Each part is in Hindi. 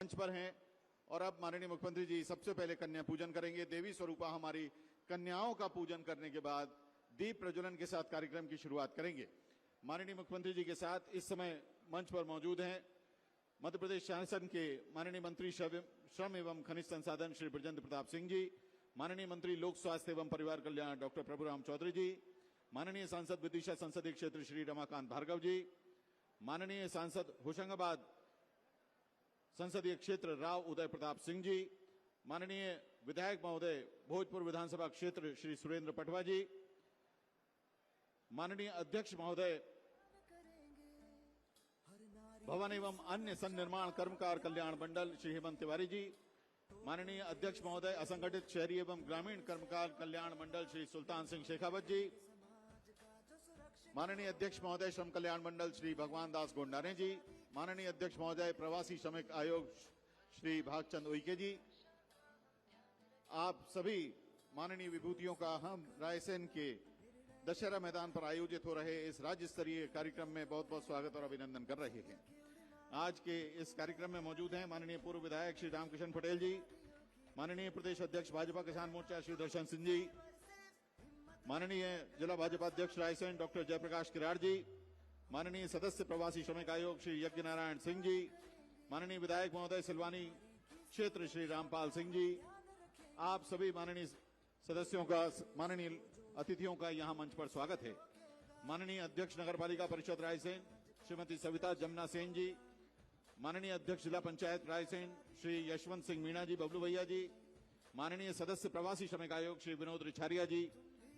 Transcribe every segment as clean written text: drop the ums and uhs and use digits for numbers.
मंच पर हैं और अब माननीय मुख्यमंत्री जी सबसे पहले कन्या पूजन करेंगे। देवी स्वरूपा हमारी कन्याओं का पूजन करने के बाद दीप प्रज्वलन के साथ कार्यक्रम की शुरुआत करेंगे। माननीय मुख्यमंत्री जी के साथ इस समय मंच पर मौजूद हैं मध्य प्रदेश शासन के माननीय मंत्री श्रम एवं खनिज संसाधन श्री बृजेंद्र प्रताप सिंह जी, माननीय मंत्री लोक स्वास्थ्य एवं परिवार कल्याण डॉक्टर प्रभुराम चौधरी जी, माननीय सांसद विदिशा संसदीय क्षेत्र श्री रमाकांत भार्गव जी, माननीय सांसद होशंगाबाद संसदीय क्षेत्र राव उदय प्रताप सिंह जी, माननीय विधायक महोदय भोजपुर विधानसभा क्षेत्र श्री सुरेंद्र पटवा जी, माननीय अध्यक्ष महोदय भवन एवं अन्य संनिर्माण कर्मकार कल्याण मंडल श्री हेमंत तिवारी जी, माननीय अध्यक्ष महोदय असंगठित शहरी एवं ग्रामीण कर्मकार कल्याण मंडल श्री सुल्तान सिंह शेखावत जी, माननीय अध्यक्ष महोदय श्रम कल्याण मंडल श्री भगवान दास गोंडाने जी, माननीय अध्यक्ष महोदय प्रवासी श्रमिक आयोग श्री भागचंद उइके जी, आप सभी माननीय विभूतियों का हम रायसेन के दशहरा मैदान पर आयोजित हो रहे इस राज्य स्तरीय कार्यक्रम में बहुत बहुत स्वागत और अभिनंदन कर रहे हैं। आज के इस कार्यक्रम में मौजूद हैं माननीय पूर्व विधायक श्री रामकृष्ण पटेल जी, माननीय प्रदेश अध्यक्ष भाजपा किसान मोर्चा श्री दर्शन सिंह जी, माननीय जिला भाजपा अध्यक्ष रायसेन डॉक्टर जयप्रकाश किराड़ जी, माननीय सदस्य प्रवासी श्रमिक आयोग श्री यज्ञ नारायण सिंह जी, माननीय विधायक महोदय सिलवानी क्षेत्र श्री रामपाल सिंह जी, आप सभी माननीय सदस्यों का माननीय अतिथियों का यहां मंच पर स्वागत है। माननीय अध्यक्ष नगर पालिका परिषद रायसेन श्रीमती सविता जमुना सेन जी, माननीय अध्यक्ष जिला पंचायत रायसेन श्री यशवंत सिंह मीणा जी बबलू भैया जी, माननीय सदस्य प्रवासी श्रमिक आयोग श्री विनोद रिछारिया जी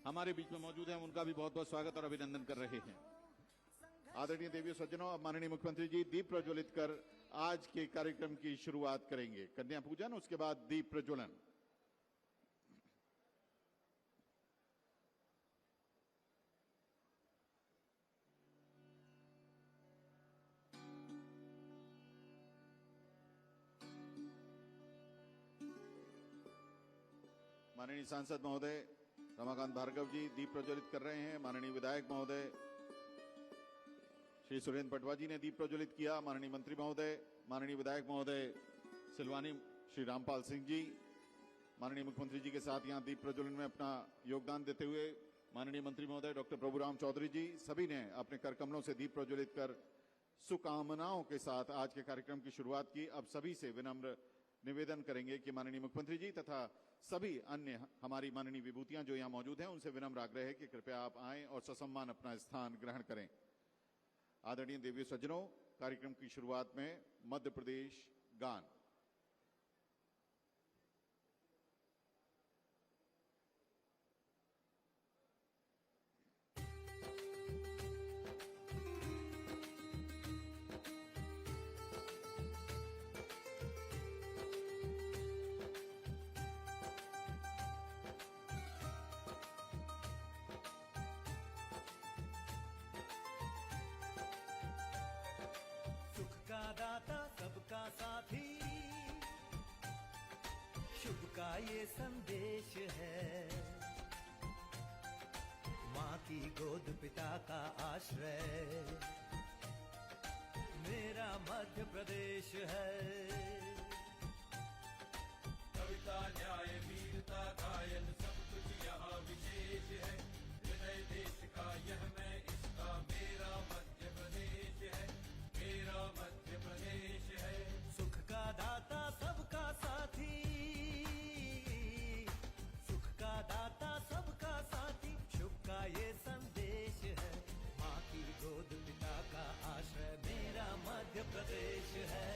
हमारे बीच में मौजूद हैं, उनका भी बहुत बहुत स्वागत और अभिनंदन कर रहे हैं। आदरणीय देवी सज्जनों, अब माननीय मुख्यमंत्री जी दीप प्रज्वलित कर आज के कार्यक्रम की शुरुआत करेंगे। कन्या पूजन, उसके बाद दीप प्रज्वलन। माननीय सांसद महोदय रमाकांत भार्गव जी दीप प्रज्वलित कर रहे हैं। माननीय विधायक महोदय श्री सुरेंद्र पटवा जी ने दीप प्रज्वलित किया। माननीय मंत्री महोदय, माननीय विधायक महोदय सिलवानी श्री रामपाल सिंह जी, माननीय मुख्यमंत्री जी के साथ यहां दीप प्रज्वलन में अपना योगदान देते हुए माननीय मंत्री महोदय डॉक्टर प्रभुराम चौधरी जी, सभी ने अपने कर कमलों से दीप प्रज्वलित कर शुभकामनाओं के साथ आज के कार्यक्रम की शुरुआत की। अब सभी से विनम्र निवेदन करेंगे कि माननीय मुख्यमंत्री जी तथा सभी अन्य हमारी माननीय विभूतियां जो यहां मौजूद हैं उनसे विनम्र आग्रह है कि कृपया आप आएं और ससम्मान अपना स्थान ग्रहण करें। आदरणीय देवी सज्जनों, कार्यक्रम की शुरुआत में मध्य प्रदेश गान। का दाता सबका साथी, शुभ का ये संदेश है। माँ की गोद पिता का आश्रय, मेरा मध्य प्रदेश है। कविता न्याय वीरता गायन सब कुछ यहाँ विशेष है। हृदय देश का यह मैं इसका मेरा मध्य प्रदेश है, मेरा मध्य प्रदेश है। सुख का दाता सबका साथी, सुख का दाता सबका साथी, शुभ का ये संदेश है। माँ की गोद पिता का आश्रय, मेरा मध्य प्रदेश है।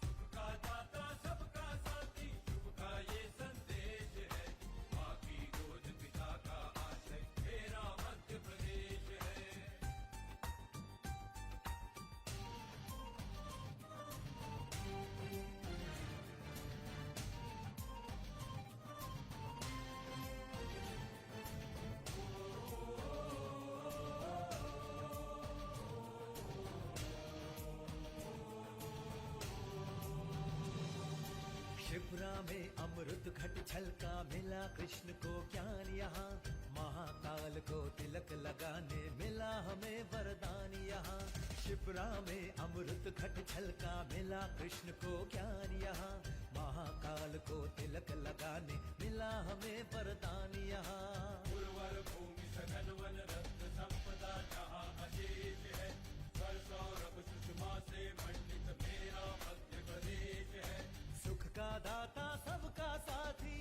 सुख का दाता सबका साथी, शुभ का ये संदेश है। माँ की गोद पिता का आश्रय, मेरा मध्य प्रदेश है। शिप्रा में अमृत घट छलका, मिला कृष्ण को ज्ञान यहाँ। महाकाल को तिलक लगाने मिला हमें वरदान यहाँ। शिप्रा में अमृत घट छलका मिला कृष्ण को ज्ञान यहाँ। महाकाल को तिलक लगाने मिला हमें वरदान यहाँ। उर्वर भूमि सघन वन रत्न संपदा जहाँ अशेष है। स्वर सौरभ सुषमा से मंडित मेरा मध्य प्रदेश है। सुख का दाता सबका साथी,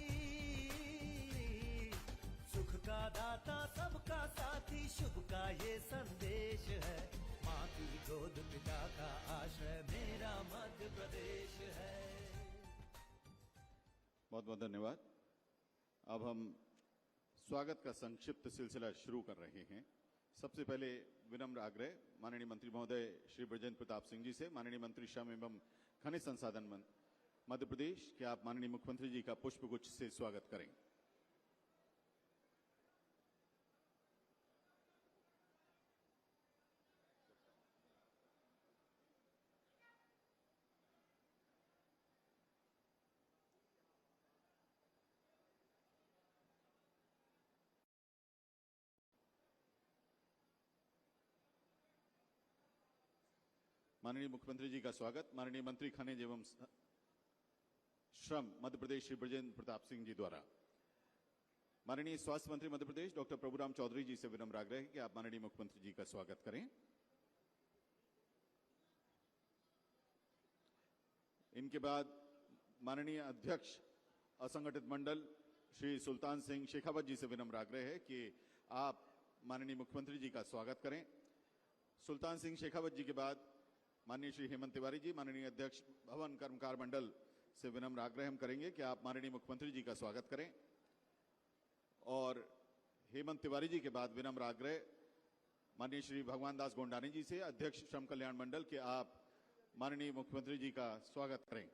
सुख का दाता सबका साथी, शुभ का ये संदेश है। माँ की गोद पिता का आश्रय मेरा मध्य प्रदेश है। बहुत बहुत धन्यवाद। अब हम स्वागत का संक्षिप्त सिलसिला शुरू कर रहे हैं। सबसे पहले विनम्र आग्रह माननीय मंत्री महोदय श्री बृजेंद्र प्रताप सिंह जी से, माननीय मंत्री श्रम एवं खनिज संसाधन मध्य प्रदेश, कि आप माननीय मुख्यमंत्री जी का पुष्पगुच्छ से स्वागत करें। माननीय मुख्यमंत्री जी का स्वागत माननीय मंत्री खनिज एवं श्रम मध्य प्रदेश श्री बृजेंद्र प्रताप सिंह जी द्वारा। माननीय स्वास्थ्य मंत्री मध्य प्रदेश डॉक्टर प्रभुराम चौधरी जी से विनम्र आग्रह है कि आप माननीय मुख्यमंत्री जी का स्वागत करें। इनके बाद माननीय अध्यक्ष असंगठित मंडल श्री सुल्तान सिंह शेखावत जी से विनम्र आग्रह है कि आप माननीय मुख्यमंत्री जी का स्वागत करें। सुल्तान सिंह शेखावत जी के बाद माननीय श्री हेमंत तिवारी जी, माननीय अध्यक्ष भवन कर्मकार मंडल से विनम्र आग्रह हम करेंगे कि आप माननीय मुख्यमंत्री जी का स्वागत करें। और हेमंत तिवारी जी के बाद विनम्र आग्रह माननीय श्री भगवान दास गोंडानी जी से, अध्यक्ष श्रम कल्याण मंडल, के आप माननीय मुख्यमंत्री जी का स्वागत करें।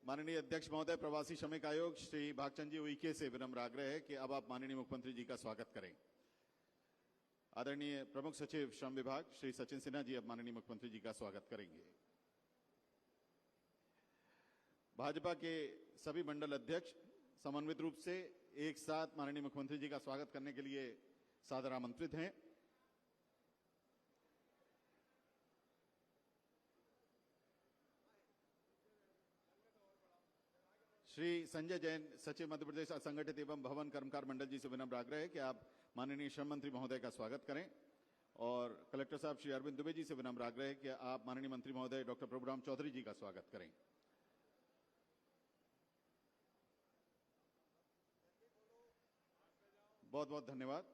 माननीय अध्यक्ष महोदय प्रवासी श्रमिक आयोग श्री भागचंद जी उइके से विनम्र आग्रह है कि अब आप माननीय मुख्यमंत्री जी का स्वागत करें। आदरणीय प्रमुख सचिव श्रम विभाग श्री सचिन सिन्हा जी अब माननीय मुख्यमंत्री जी का स्वागत करेंगे। भाजपा के सभी मंडल अध्यक्ष समन्वित रूप से एक साथ माननीय मुख्यमंत्री जी का स्वागत करने के लिए सादर आमंत्रित हैं। श्री संजय जैन सचिव मध्य प्रदेश असंगठित एवं भवन कर्मकार मंडल जी से विनम्र आग्रह है कि आप माननीय श्रम मंत्री महोदय का स्वागत करें। और कलेक्टर साहब श्री अरविंद दुबे जी से विनम्र आग्रह है कि आप माननीय मंत्री महोदय डॉक्टर प्रभुराम चौधरी जी का स्वागत करें। बहुत बहुत धन्यवाद।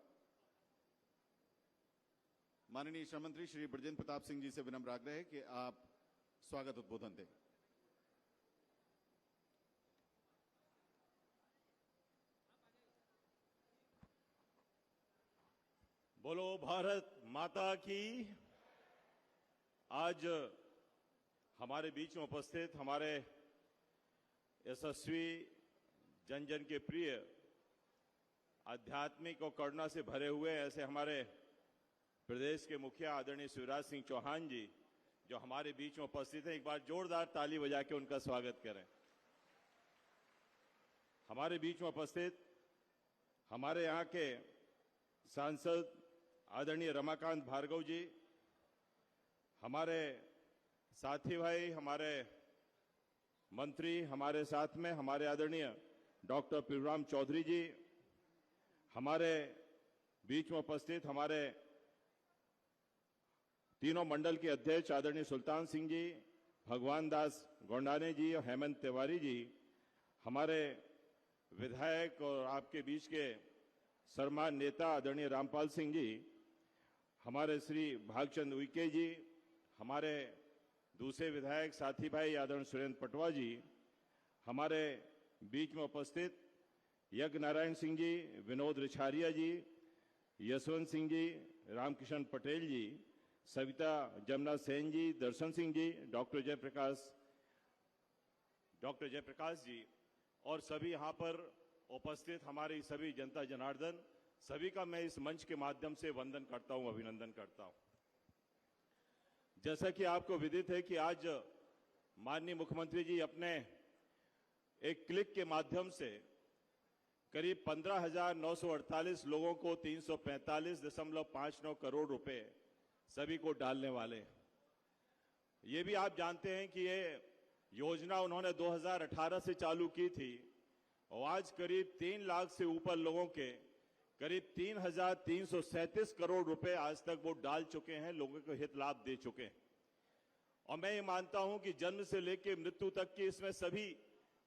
माननीय श्रम मंत्री श्री बृजेंद्र प्रताप सिंह जी से विनम्र आग्रह है कि आप स्वागत उद्बोधन दें। बोलो भारत माता की। आज हमारे बीच में उपस्थित हमारे यशस्वी जन जन के प्रिय आध्यात्मिक और करुणा से भरे हुए ऐसे हमारे प्रदेश के मुखिया आदरणीय शिवराज सिंह चौहान जी जो हमारे बीच में उपस्थित हैं, एक बार जोरदार ताली बजा के उनका स्वागत करें। हमारे बीच में उपस्थित हमारे यहाँ के सांसद आदरणीय रमाकांत भार्गव जी, हमारे साथी भाई, हमारे मंत्री, हमारे साथ में हमारे आदरणीय डॉक्टर प्रभुराम चौधरी जी, हमारे बीच में उपस्थित हमारे तीनों मंडल के अध्यक्ष आदरणीय सुल्तान सिंह जी, भगवान दास गोंडाने जी और हेमंत तिवारी जी, हमारे विधायक और आपके बीच के सम्मान नेता आदरणीय रामपाल सिंह जी, हमारे श्री भागचंद उइके जी, हमारे दूसरे विधायक साथी भाई आदरणीय सुरेंद्र पटवा जी, हमारे बीच में उपस्थित यज्ञ नारायण सिंह जी, विनोद रिछारिया जी, यशवंत सिंह जी, रामकिशन पटेल जी, सविता जमुना सेन जी, दर्शन सिंह जी, डॉक्टर जयप्रकाश जी और सभी यहाँ पर उपस्थित हमारी सभी जनता जनार्दन, सभी का मैं इस मंच के माध्यम से वंदन करता हूं, अभिनंदन करता हूं। जैसा कि आपको विदित है कि आज माननीय मुख्यमंत्री जी अपने एक क्लिक के माध्यम से करीब 15,948 लोगों को 345.59 करोड़ रुपए सभी को डालने वाले हैं। ये भी आप जानते हैं कि ये योजना उन्होंने 2018 से चालू की थी और आज करीब 3 लाख से ऊपर लोगों के करीब 3,337 करोड़ रुपए आज तक वो डाल चुके हैं, लोगों को हित लाभ दे चुके हैं। और मैं ये मानता हूं कि जन्म से लेकर मृत्यु तक की इसमें सभी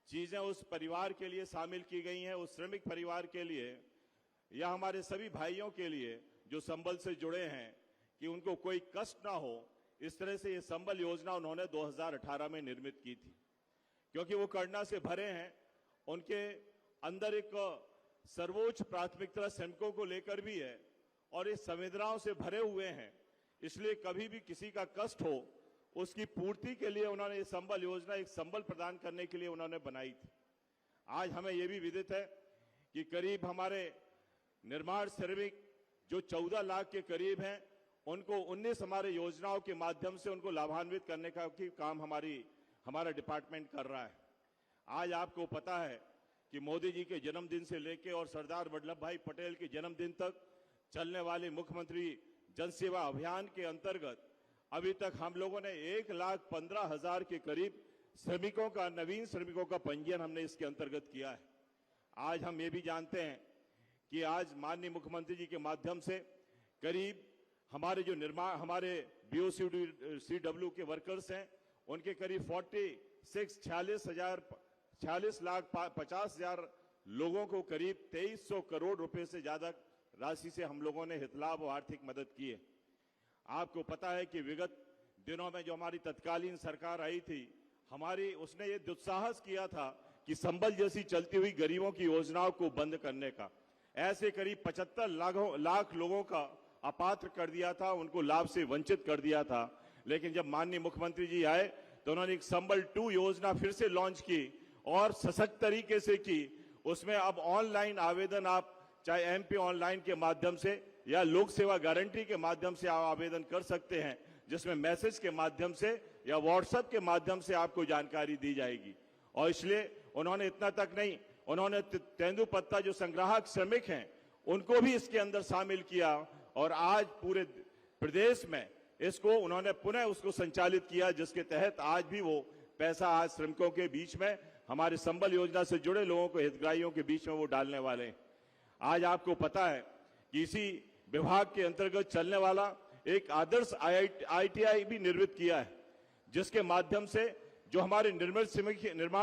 चीजें उस परिवार के लिए शामिल की गई हैं, उस श्रमिक परिवार के लिए या हमारे सभी भाइयों के लिए जो संबल से जुड़े हैं, कि उनको कोई कष्ट ना हो। इस तरह से ये संबल योजना उन्होंने 2018 में निर्मित की थी, क्योंकि वो करुणा से भरे हैं। उनके अंदर एक सर्वोच्च प्राथमिकता श्रमिकों को लेकर भी है और ये संवेदनाओं से भरे हुए हैं। इसलिए कभी भी किसी का कष्ट हो उसकी पूर्ति के लिए उन्होंने ये संबल योजना, एक संबल प्रदान करने के लिए उन्होंने बनाई थी। आज हमें यह भी विदित है कि करीब हमारे निर्माण श्रमिक जो 14 लाख के करीब हैं, उनको 19 हमारे योजनाओं के माध्यम से उनको लाभान्वित करने का काम हमारा डिपार्टमेंट कर रहा है। आज आपको पता है कि मोदी जी के जन्मदिन से लेकर और सरदार वल्लभ भाई पटेल के जन्मदिन तक चलने वाले मुख्यमंत्री जन सेवा अभियान के अंतर्गत अभी तक हम लोगों ने 1,15,000 के करीब श्रमिकों का, नवीन श्रमिकों का पंजीयन हमने इसके अंतर्गत किया है। आज हम ये भी जानते हैं कि आज माननीय मुख्यमंत्री जी के माध्यम से करीब हमारे जो हमारे BOCW के वर्कर्स हैं, उनके करीब 46,50,000 लोगों को करीब 2,300 करोड़ रुपए से ज्यादा राशि से हम लोगों ने हितलाभ और आर्थिक मदद की है। आपको पता है कि विगत दिनों में जो हमारी तत्कालीन सरकार आई थी, उसने ये दुस्साहस किया था कि संबल जैसी चलती हुई गरीबों की योजनाओं को बंद करने का। ऐसे करीब 75 लाख लोगों का अपात्र कर दिया था, उनको लाभ से वंचित कर दिया था। लेकिन जब माननीय मुख्यमंत्री जी आए तो उन्होंने एक संबल 2 योजना फिर से लॉन्च की और सशक्त तरीके से की। उसमें अब ऑनलाइन आवेदन, आप चाहे MP ऑनलाइन के माध्यम से या लोक सेवा गारंटी के माध्यम से आप आवेदन कर सकते हैं, जिसमें मैसेज के माध्यम से या व्हाट्सएप के माध्यम से आपको जानकारी दी जाएगी। और इसलिए उन्होंने इतना तक नहीं, उन्होंने तेंदुपत्ता जो संग्राहक श्रमिक हैं उनको भी इसके अंदर शामिल किया और आज पूरे प्रदेश में इसको उन्होंने पुनः उसको संचालित किया, जिसके तहत आज भी वो पैसा आज श्रमिकों के बीच में, हमारे संबल योजना से जुड़े लोगों को, हितग्राहियों के बीच में वो डालने वाले हैं। आज आपको पता है कि इसी विभाग के अंतर्गत चलने वाला एक आदर्श ITI भी निर्मित किया है, जिसके माध्यम से जो हमारे निर्माण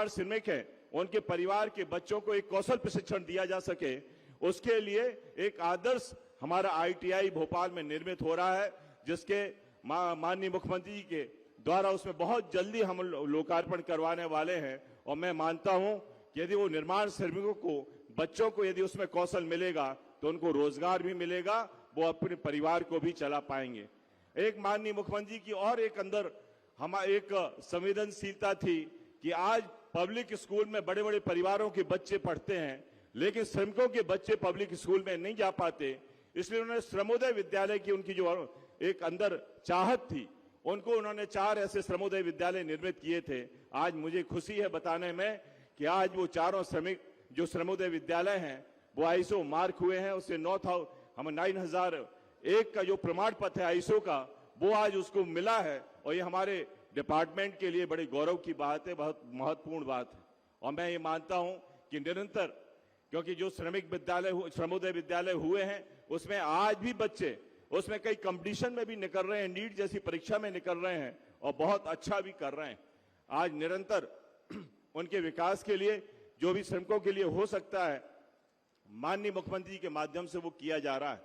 श्रमिक हैं उनके परिवार के बच्चों को एक कौशल प्रशिक्षण दिया जा सके, उसके लिए एक आदर्श हमारा ITI भोपाल में निर्मित हो रहा है, जिसके माननीय मुख्यमंत्री जी के द्वारा उसमें बहुत जल्दी हम लोकार्पण करवाने वाले हैं। और मैं मानता हूं कि यदि वो निर्माण श्रमिकों को, बच्चों को यदि उसमें कौशल मिलेगा तो उनको रोजगार भी मिलेगा, वो अपने परिवार को भी चला पाएंगे। एक माननीय मुख्यमंत्री की और एक अंदर एक संवेदनशीलता थी कि आज पब्लिक स्कूल में बड़े बड़े परिवारों के बच्चे पढ़ते हैं, लेकिन श्रमिकों के बच्चे पब्लिक स्कूल में नहीं जा पाते। इसलिए उन्होंने श्रमोदय विद्यालय की, उनकी जो एक अंदर चाहत थी, उनको उन्होंने 4 ऐसे श्रमोदय विद्यालय निर्मित किए थे। आज मुझे खुशी है बताने में कि आज वो 4 श्रमिक जो श्रमोदय विद्यालय हैं वो ISO मार्क हुए हैं। उससे 9001 का जो प्रमाण पत्र है ISO का, वो आज उसको मिला है। और ये हमारे डिपार्टमेंट के लिए बड़े गौरव की बात है, बहुत महत्वपूर्ण बात है। और मैं ये मानता हूं कि निरंतर, क्योंकि जो श्रमोदय विद्यालय हुए हैं उसमें आज भी बच्चे उसमें कई कंपटीशन में भी निकल रहे हैं, नीट जैसी परीक्षा में निकल रहे हैं और बहुत अच्छा भी कर रहे हैं। आज निरंतर उनके विकास के लिए जो भी श्रमिकों के लिए हो सकता है, माननीय मुख्यमंत्री के माध्यम से वो किया जा रहा है।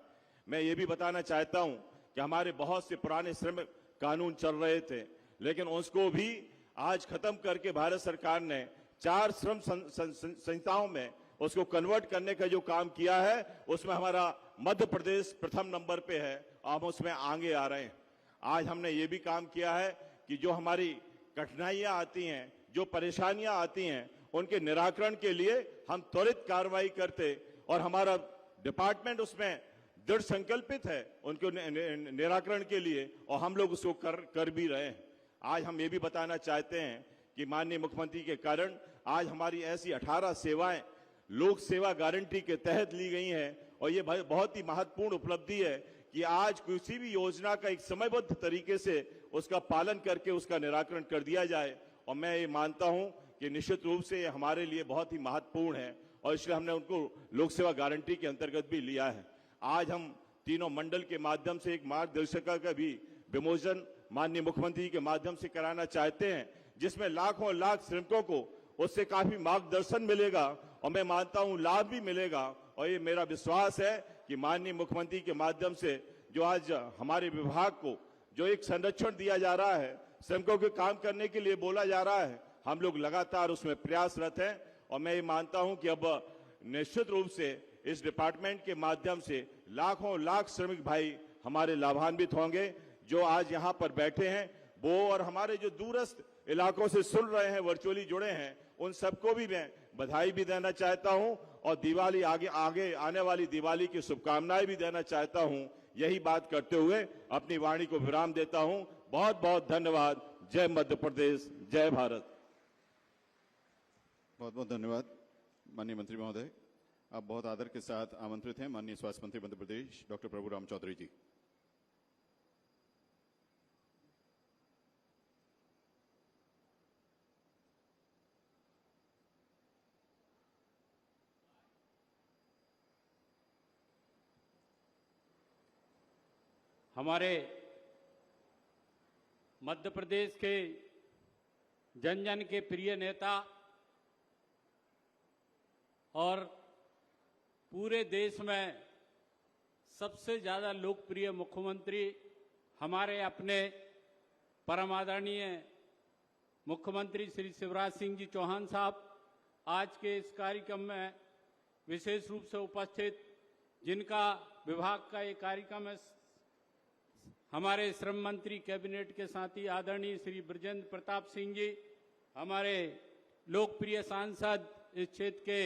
मैं ये भी बताना चाहता हूं कि हमारे बहुत से पुराने श्रम कानून चल रहे थे, लेकिन उसको भी आज खत्म करके भारत सरकार ने 4 श्रम संहिताओं में उसको कन्वर्ट करने का जो काम किया है, उसमें हमारा मध्य प्रदेश प्रथम नंबर पे है। हम उसमें आगे आ रहे हैं। आज हमने ये भी काम किया है कि जो हमारी कठिनाइयां आती हैं, जो परेशानियां आती हैं, उनके निराकरण के लिए हम त्वरित कार्रवाई करते और हमारा डिपार्टमेंट उसमें दृढ़ संकल्पित है उनके निराकरण के लिए, और हम लोग उसको कर भी रहे हैं। आज हम ये भी बताना चाहते हैं कि माननीय मुख्यमंत्री के कारण आज हमारी ऐसी 18 सेवाएं लोक सेवा गारंटी के तहत ली गई हैं और ये बहुत ही महत्वपूर्ण उपलब्धि है कि आज किसी भी योजना का एक समयबद्ध तरीके से उसका पालन करके उसका निराकरण कर दिया जाए। और मैं ये मानता हूं कि निश्चित रूप से ये हमारे लिए बहुत ही महत्वपूर्ण है और इसलिए हमने उनको लोक सेवा गारंटी के अंतर्गत भी लिया है। आज हम तीनों मंडल के माध्यम से एक मार्गदर्शिका का भी विमोचन माननीय मुख्यमंत्री के माध्यम से कराना चाहते हैं, जिसमें लाखों लाख श्रमिकों को उससे काफी मार्गदर्शन मिलेगा और मैं मानता हूं लाभ भी मिलेगा। और ये मेरा विश्वास है कि माननीय मुख्यमंत्री के माध्यम से जो आज हमारे विभाग को जो एक संरक्षण दिया जा रहा है, श्रमिकों के काम करने के लिए बोला जा रहा है, हम लोग लगातार उसमें प्रयासरत हैं। और मैं ये मानता हूं कि अब निश्चित रूप से इस डिपार्टमेंट के माध्यम से लाखों लाख श्रमिक भाई हमारे लाभान्वित होंगे जो आज यहाँ पर बैठे हैं वो, और हमारे जो दूरस्थ इलाकों से सुन रहे हैं, वर्चुअली जुड़े हैं, उन सबको भी मैं बधाई भी देना चाहता हूं और दिवाली आगे आने वाली दिवाली की शुभकामनाएं भी देना चाहता हूं। यही बात करते हुए अपनी वाणी को विराम देता हूं। बहुत बहुत धन्यवाद। जय मध्य प्रदेश, जय भारत। बहुत बहुत धन्यवाद माननीय मंत्री महोदय। आप बहुत आदर के साथ आमंत्रित हैं माननीय स्वास्थ्य मंत्री मध्य प्रदेश डॉक्टर प्रभुराम चौधरी जी। हमारे मध्य प्रदेश के जन जन के प्रिय नेता और पूरे देश में सबसे ज्यादा लोकप्रिय मुख्यमंत्री हमारे अपने परम आदरणीय मुख्यमंत्री श्री शिवराज सिंह जी चौहान साहब आज के इस कार्यक्रम में विशेष रूप से उपस्थित, जिनका विभाग का ये कार्यक्रम है, हमारे श्रम मंत्री कैबिनेट के साथी आदरणीय श्री ब्रजेंद्र प्रताप सिंह जी, हमारे लोकप्रिय सांसद इस क्षेत्र के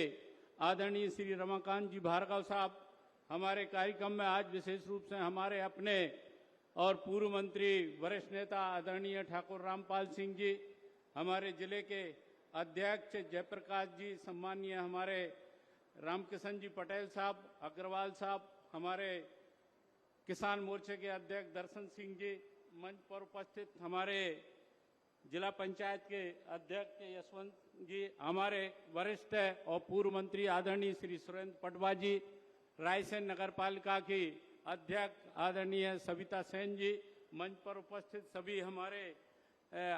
आदरणीय श्री रमाकांत जी भार्गव साहब, हमारे कार्यक्रम में आज विशेष रूप से हमारे अपने और पूर्व मंत्री वरिष्ठ नेता आदरणीय ठाकुर रामपाल सिंह जी, हमारे जिले के अध्यक्ष जयप्रकाश जी, सम्मानीय हमारे रामकिशन जी पटेल साहब, अग्रवाल साहब, हमारे किसान मोर्चे के अध्यक्ष दर्शन सिंह जी, मंच पर उपस्थित हमारे जिला पंचायत के अध्यक्ष यशवंत जी, हमारे वरिष्ठ और पूर्व मंत्री आदरणीय श्री सुरेंद्र पटवा जी, रायसेन नगर पालिका की अध्यक्ष आदरणीय सविता सेन जी, मंच पर उपस्थित सभी हमारे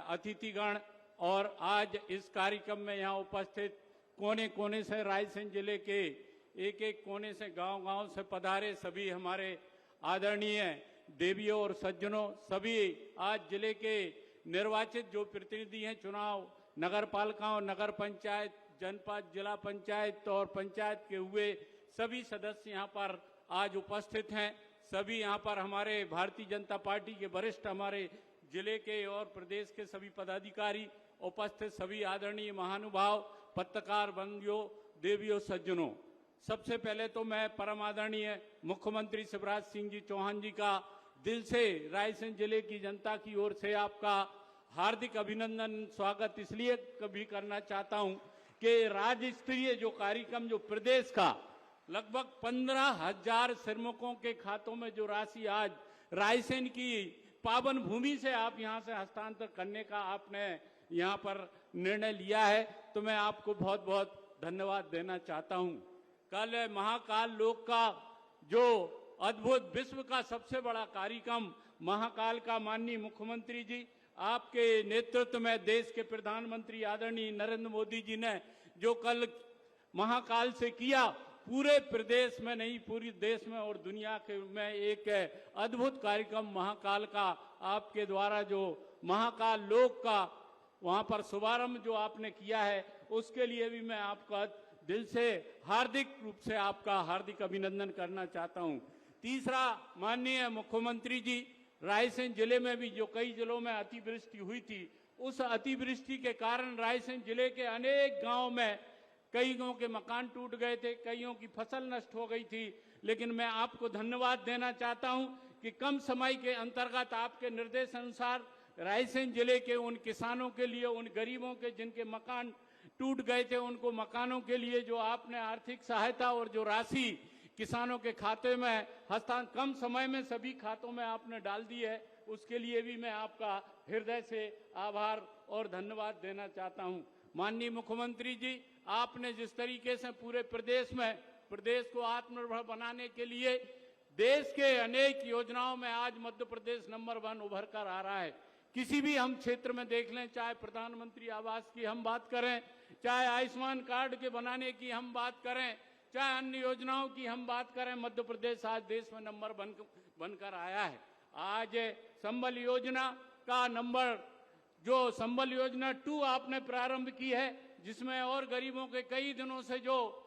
अतिथिगण और आज इस कार्यक्रम में यहाँ उपस्थित कोने कोने से रायसेन जिले के एक एक कोने से गांव-गांव से पधारे सभी हमारे आदरणीय देवियों और सज्जनों, सभी आज जिले के निर्वाचित जो प्रतिनिधि हैं, चुनाव नगर पालिकाओं, नगर पंचायत, जनपद, जिला पंचायत और पंचायत के हुए सभी सदस्य यहाँ पर आज उपस्थित हैं। सभी यहाँ पर हमारे भारतीय जनता पार्टी के वरिष्ठ, हमारे जिले के और प्रदेश के सभी पदाधिकारी उपस्थित, सभी आदरणीय महानुभाव, पत्रकार बंधुओं, देवियों, सज्जनों, सबसे पहले तो मैं परम आदरणीय मुख्यमंत्री शिवराज सिंह जी चौहान जी का दिल से रायसेन जिले की जनता की ओर से आपका हार्दिक अभिनंदन, स्वागत इसलिए कभी करना चाहता हूं कि राज्य स्तरीय जो कार्यक्रम जो प्रदेश का लगभग 15,000 श्रमिकों के खातों में जो राशि आज रायसेन की पावन भूमि से आप यहां से हस्तांतर करने का आपने यहां पर निर्णय लिया है, तो मैं आपको बहुत बहुत धन्यवाद देना चाहता हूं। कल महाकाल लोक का जो अद्भुत विश्व का सबसे बड़ा कार्यक्रम महाकाल का माननीय मुख्यमंत्री जी आपके नेतृत्व में देश के प्रधानमंत्री आदरणीय नरेंद्र मोदी जी ने जो कल महाकाल से किया, पूरे प्रदेश में नहीं पूरी देश में और दुनिया के में एक अद्भुत कार्यक्रम महाकाल का आपके द्वारा जो महाकाल लोक का वहां पर शुभारंभ जो आपने किया है, उसके लिए भी मैं आपका दिल से हार्दिक रूप से आपका हार्दिक अभिनंदन करना चाहता हूं। तीसरा, माननीय मुख्यमंत्री जी, रायसेन जिले में भी जो कई जिलों में अतिवृष्टि हुई थी, उस अतिवृष्टि के कारण रायसेन जिले के अनेक गांव में कईयों के मकान टूट गए थे, कईयों की फसल नष्ट हो गई थी, लेकिन मैं आपको धन्यवाद देना चाहता हूं कि कम समय के अंतर्गत आपके निर्देश अनुसार रायसेन जिले के उन किसानों के लिए, उन गरीबों के जिनके मकान टूट गए थे उनको मकानों के लिए जो आपने आर्थिक सहायता और जो राशि किसानों के खाते में कम समय में सभी खातों में आपने डाल दी है, उसके लिए भी मैं आपका हृदय से आभार और धन्यवाद देना चाहता हूं। माननीय मुख्यमंत्री जी, आपने जिस तरीके से पूरे प्रदेश को आत्मनिर्भर बनाने के लिए देश के अनेक योजनाओं में आज मध्य प्रदेश नंबर 1 उभर कर आ रहा है। किसी भी हम क्षेत्र में देख लें, चाहे प्रधानमंत्री आवास की हम बात करें, चाहे आयुष्मान कार्ड के बनाने की हम बात करें, चाहे अन्य योजनाओं की हम बात करें, मध्य प्रदेश आज देश में नंबर बनकर आया है। आज संबल योजना का संबल योजना 2 आपने प्रारंभ की है, जिसमें और गरीबों के कई दिनों से जो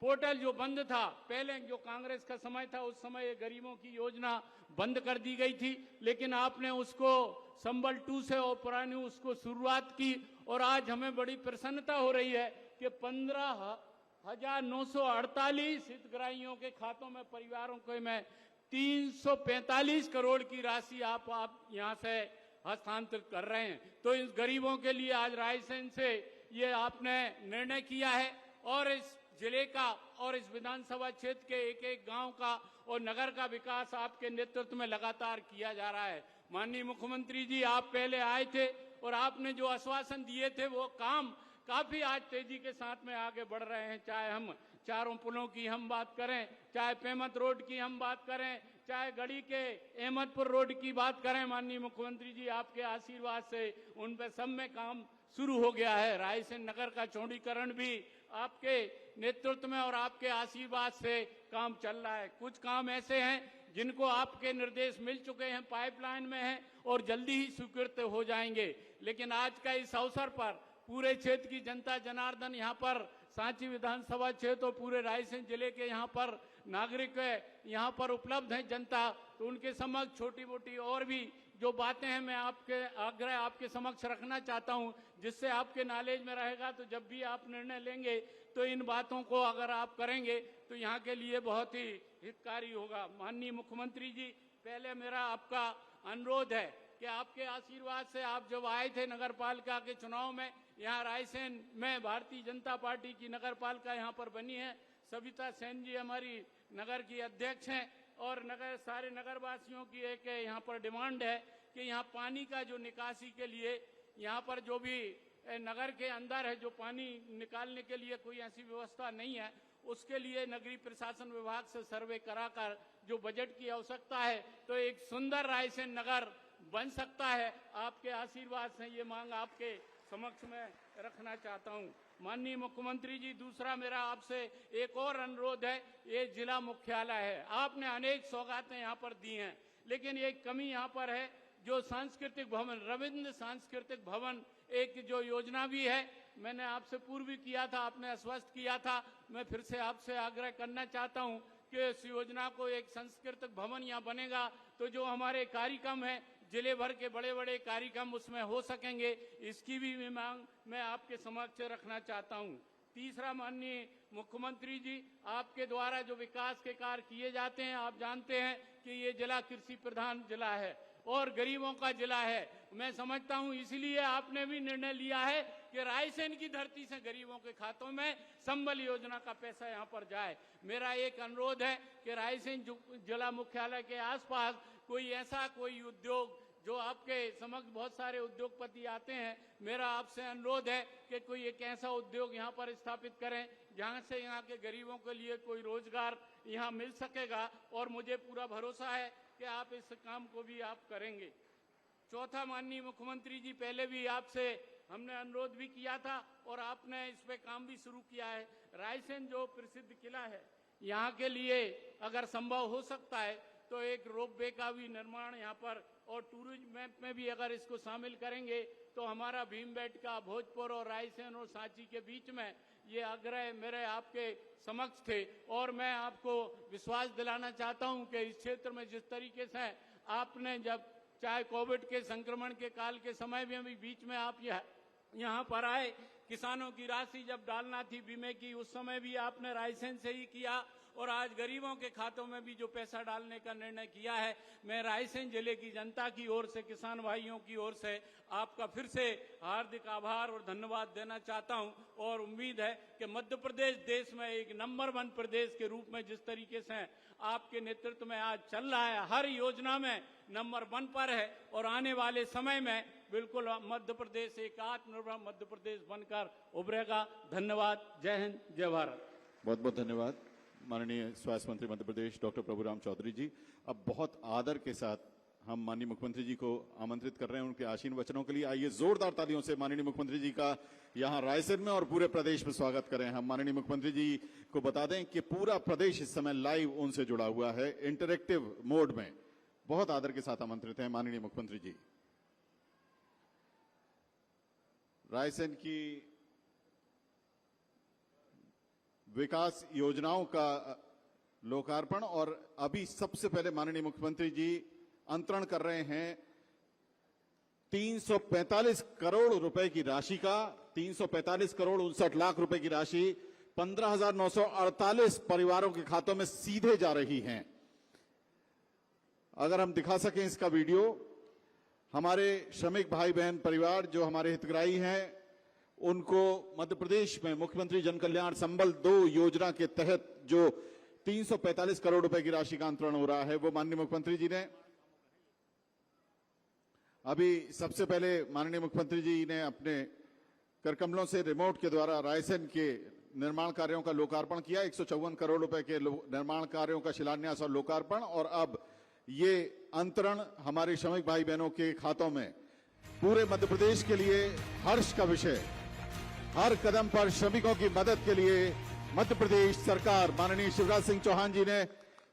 पोर्टल जो बंद था, पहले जो कांग्रेस का समय था उस समय ये गरीबों की योजना बंद कर दी गई थी, लेकिन आपने उसको संबल 2 से और पुरानी उसको शुरुआत की और आज हमें बड़ी प्रसन्नता हो रही है कि 15,948 हितग्राहियों के खातों में, परिवारों के में 345 करोड़ की राशि आप यहां से हस्तांतरित कर रहे हैं। तो इन गरीबों के लिए आज रायसेन से ये आपने निर्णय किया है और इस जिले का और इस विधानसभा क्षेत्र के एक एक गांव का और नगर का विकास आपके नेतृत्व में लगातार किया जा रहा है। माननीय मुख्यमंत्री जी, आप पहले आए थे और आपने जो आश्वासन दिए थे वो काम काफी आज तेजी के साथ में आगे बढ़ रहे हैं। चाहे हम चारों पुलों की हम बात करें, चाहे पेमत रोड की हम बात करें, चाहे गढ़ी के अहमदपुर रोड की बात करें, माननीय मुख्यमंत्री जी आपके आशीर्वाद से उन पे सब में काम शुरू हो गया है। रायसेन नगर का चौड़ीकरण भी आपके नेतृत्व में और आपके आशीर्वाद से काम चल रहा है। कुछ काम ऐसे हैं जिनको आपके निर्देश मिल चुके हैं, पाइपलाइन में हैं और जल्दी ही स्वीकृत हो जाएंगे। लेकिन आज का इस अवसर पर पूरे क्षेत्र की जनता जनार्दन, यहाँ पर सांची विधानसभा क्षेत्र और पूरे रायसेन जिले के यहाँ पर नागरिक यहाँ पर उपलब्ध हैं जनता, तो उनके समक्ष छोटी मोटी और भी जो बातें हैं मैं आपके समक्ष रखना चाहता हूं, जिससे आपके नॉलेज में रहेगा। तो जब भी आप निर्णय लेंगे तो इन बातों को अगर आप करेंगे तो यहाँ के लिए बहुत ही हितकारी होगा। माननीय मुख्यमंत्री जी, पहले मेरा आपका अनुरोध है कि आपके आशीर्वाद से आप जब आए थे नगर पालिका के चुनाव में, यहाँ रायसेन में भारतीय जनता पार्टी की नगर पालिका यहाँ पर बनी है। सविता सेन जी हमारी नगर की अध्यक्ष हैं और सारे नगरवासियों की एक यहाँ पर डिमांड है कि यहाँ पानी का जो निकासी के लिए यहाँ पर जो भी नगर के अंदर है जो पानी निकालने के लिए कोई ऐसी व्यवस्था नहीं है, उसके लिए नगरीय प्रशासन विभाग से सर्वे कराकर जो बजट की आवश्यकता है तो एक सुंदर रायसेन नगर बन सकता है। आपके आशीर्वाद से ये मांग आपके समक्ष में रखना चाहता हूँ। माननीय मुख्यमंत्री जी, दूसरा मेरा आपसे एक और अनुरोध है, ये जिला मुख्यालय है। आपने अनेक सौगातें यहाँ पर दी हैं, लेकिन एक कमी यहाँ पर है, जो सांस्कृतिक भवन, रविंद्र सांस्कृतिक भवन एक जो योजना भी है, मैंने आपसे पूर्व भी किया था, आपने आश्वस्त किया था, मैं फिर से आपसे आग्रह करना चाहता हूँ कि इस योजना को एक सांस्कृतिक भवन यहाँ बनेगा तो जो हमारे कार्यक्रम है, जिले भर के बड़े बड़े कार्यक्रम उसमें हो सकेंगे। इसकी भी मांग मैं आपके समक्ष रखना चाहता हूँ। तीसरा, माननीय मुख्यमंत्री जी, आपके द्वारा जो विकास के कार्य किए जाते हैं, आप जानते हैं कि ये जिला कृषि प्रधान जिला है और गरीबों का जिला है। मैं समझता हूं इसलिए आपने भी निर्णय लिया है कि रायसेन की धरती से गरीबों के खातों में संबल योजना का पैसा यहां पर जाए। मेरा एक अनुरोध है कि रायसेन जिला मुख्यालय के आसपास कोई उद्योग, जो आपके समक्ष बहुत सारे उद्योगपति आते हैं, मेरा आपसे अनुरोध है कि कोई एक ऐसा उद्योग यहाँ पर स्थापित करें जहाँ से यहाँ के गरीबों के लिए कोई रोजगार यहाँ मिल सकेगा और मुझे पूरा भरोसा है कि आप इस काम को भी आप करेंगे। चौथा, माननीय मुख्यमंत्री जी, पहले भी आपसे हमने अनुरोध भी किया था और आपने इस पे काम भी शुरू किया है। रायसेन जो प्रसिद्ध किला है, यहाँ के लिए अगर संभव हो सकता है तो एक रोपवे का भी निर्माण यहाँ पर और टूरिज्म मैप में भी अगर इसको शामिल करेंगे तो हमारा भीमबेटका, भोजपुर और रायसेन और सांची के बीच में ये आग्रह मेरे आपके समक्ष थे और मैं आपको विश्वास दिलाना चाहता हूं कि इस क्षेत्र में जिस तरीके से आपने, जब चाहे कोविड के संक्रमण के काल के समय में भी बीच में आप यहाँ पर आए किसानों की राशि जब डालना थी बीमे की, उस समय भी आपने रायसेन से ही किया, और आज गरीबों के खातों में भी जो पैसा डालने का निर्णय किया है, मैं रायसेन जिले की जनता की ओर से, किसान भाइयों की ओर से आपका फिर से हार्दिक आभार और धन्यवाद देना चाहता हूं। और उम्मीद है कि मध्य प्रदेश देश में एक नंबर 1 प्रदेश के रूप में जिस तरीके से आपके नेतृत्व में आज चल रहा है, हर योजना में नंबर 1 पर है, और आने वाले समय में बिल्कुल मध्य प्रदेश एक आत्मनिर्भर मध्य प्रदेश बनकर उभरेगा। धन्यवाद। जय हिंद, जय भारत। बहुत बहुत धन्यवाद माननीय स्वास्थ्य मंत्री मध्य प्रदेश डॉक्टर प्रभुराम चौधरी जी। अब बहुत आदर के साथ हम माननीय मुख्यमंत्री जी को आमंत्रित कर रहे हैं उनके आशीन वचनों के लिए। आइए जोरदार तालियों से माननीय मुख्यमंत्री जी का यहां रायसेन में और पूरे प्रदेश में स्वागत करें। हम माननीय मुख्यमंत्री जी को बता दें कि पूरा प्रदेश इस समय लाइव उनसे जुड़ा हुआ है, इंटरैक्टिव मोड में। बहुत आदर के साथ आमंत्रित हैं माननीय मुख्यमंत्री जी। रायसेन की विकास योजनाओं का लोकार्पण, और अभी सबसे पहले माननीय मुख्यमंत्री जी अंतरण कर रहे हैं 345 करोड़ रुपए की राशि का। 345 करोड़ 59 लाख रुपए की राशि 15,948 परिवारों के खातों में सीधे जा रही हैं। अगर हम दिखा सकें इसका वीडियो, हमारे श्रमिक भाई बहन परिवार जो हमारे हितग्राही हैं, उनको मध्य प्रदेश में मुख्यमंत्री जन कल्याण संबल 2 योजना के तहत जो 345 करोड़ रुपए की राशि का अंतरण हो रहा है, वो माननीय मुख्यमंत्री जी ने अभी सबसे पहले माननीय मुख्यमंत्री जी ने अपने करकमलों से रिमोट के द्वारा रायसेन के निर्माण कार्यों का लोकार्पण किया। 154 करोड़ रुपए के निर्माण कार्यों का शिलान्यास और लोकार्पण, और अब ये अंतरण हमारे श्रमिक भाई बहनों के खातों में। पूरे मध्य प्रदेश के लिए हर्ष का विषय, हर कदम पर श्रमिकों की मदद के लिए मध्य प्रदेश सरकार माननीय शिवराज सिंह चौहान जी ने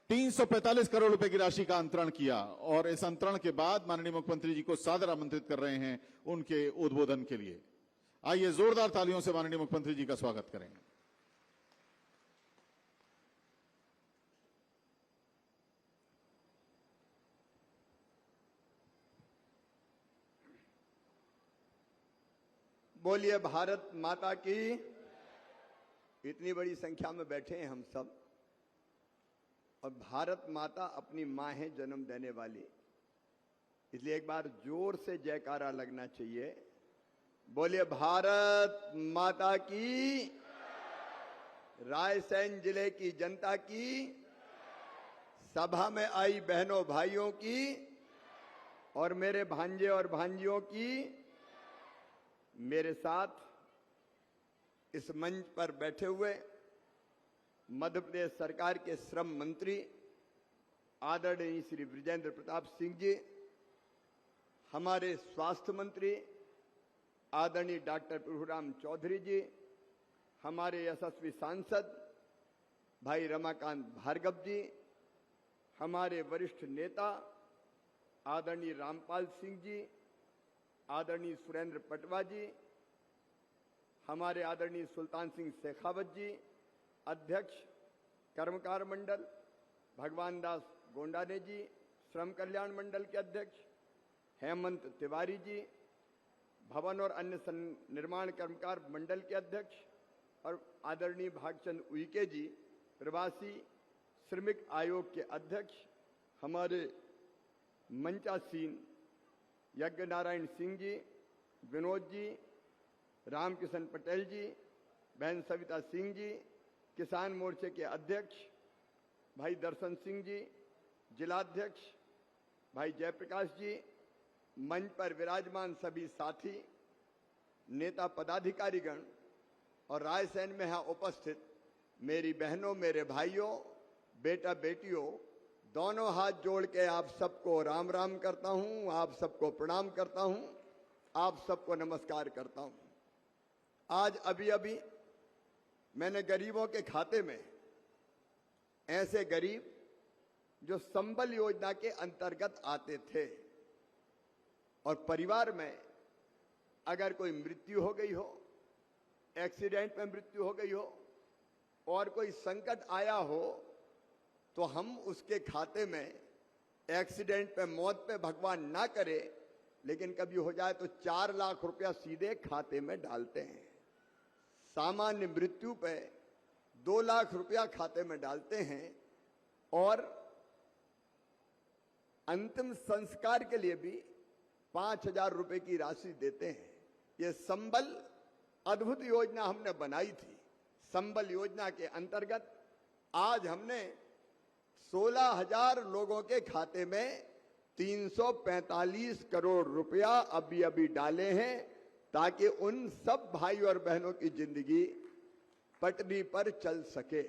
345 करोड़ रुपए की राशि का अंतरण किया, और इस अंतरण के बाद माननीय मुख्यमंत्री जी को सादर आमंत्रित कर रहे हैं उनके उद्बोधन के लिए। आइए जोरदार तालियों से माननीय मुख्यमंत्री जी का स्वागत करें। बोलिए भारत माता की। इतनी बड़ी संख्या में बैठे हैं हम सब, और भारत माता अपनी मां है जन्म देने वाली, इसलिए एक बार जोर से जयकारा लगना चाहिए। बोलिए भारत माता की। रायसेन जिले की जनता की, सभा में आई बहनों भाइयों की, और मेरे भांजे और भांजियों की। मेरे साथ इस मंच पर बैठे हुए मध्य प्रदेश सरकार के श्रम मंत्री आदरणीय श्री बृजेंद्र प्रताप सिंह जी, हमारे स्वास्थ्य मंत्री आदरणीय डॉक्टर प्रभुराम चौधरी जी, हमारे यशस्वी सांसद भाई रमाकांत भार्गव जी, हमारे वरिष्ठ नेता आदरणीय रामपाल सिंह जी, आदरणीय सुरेंद्र पटवा जी, हमारे आदरणीय सुल्तान सिंह शेखावत जी, अध्यक्ष कर्मकार मंडल भगवान दास गोंडाने जी, श्रम कल्याण मंडल के अध्यक्ष हेमंत तिवारी जी, भवन और अन्य निर्माण कर्मकार मंडल के अध्यक्ष, और आदरणीय भागचंद उइके जी, प्रवासी श्रमिक आयोग के अध्यक्ष, हमारे मंचासीन यज्ञ नारायण सिंह जी, विनोद जी, रामकिशन पटेल जी, बहन सविता सिंह जी, किसान मोर्चे के अध्यक्ष भाई दर्शन सिंह जी, जिलाध्यक्ष भाई जयप्रकाश जी, मंच पर विराजमान सभी साथी, नेता पदाधिकारीगण, और रायसेन में यहाँ उपस्थित मेरी बहनों, मेरे भाइयों, बेटा बेटियों, दोनों हाथ जोड़ के आप सबको राम राम करता हूं, आप सबको प्रणाम करता हूं, आप सबको नमस्कार करता हूं। आज अभी अभी मैंने गरीबों के खाते में, ऐसे गरीब जो संबल योजना के अंतर्गत आते थे और परिवार में अगर कोई मृत्यु हो गई हो, एक्सीडेंट में मृत्यु हो गई हो, और कोई संकट आया हो, तो हम उसके खाते में एक्सीडेंट पे, मौत पे भगवान ना करे, लेकिन कभी हो जाए तो 4 लाख रुपया सीधे खाते में डालते हैं। सामान्य मृत्यु पे 2 लाख रुपया खाते में डालते हैं और अंतिम संस्कार के लिए भी 5,000 रुपए की राशि देते हैं। ये संबल अद्भुत योजना हमने बनाई थी। संबल योजना के अंतर्गत आज हमने 16,000 लोगों के खाते में 345 करोड़ रुपया अभी अभी डाले हैं, ताकि उन सब भाई और बहनों की जिंदगी पटरी पर चल सके।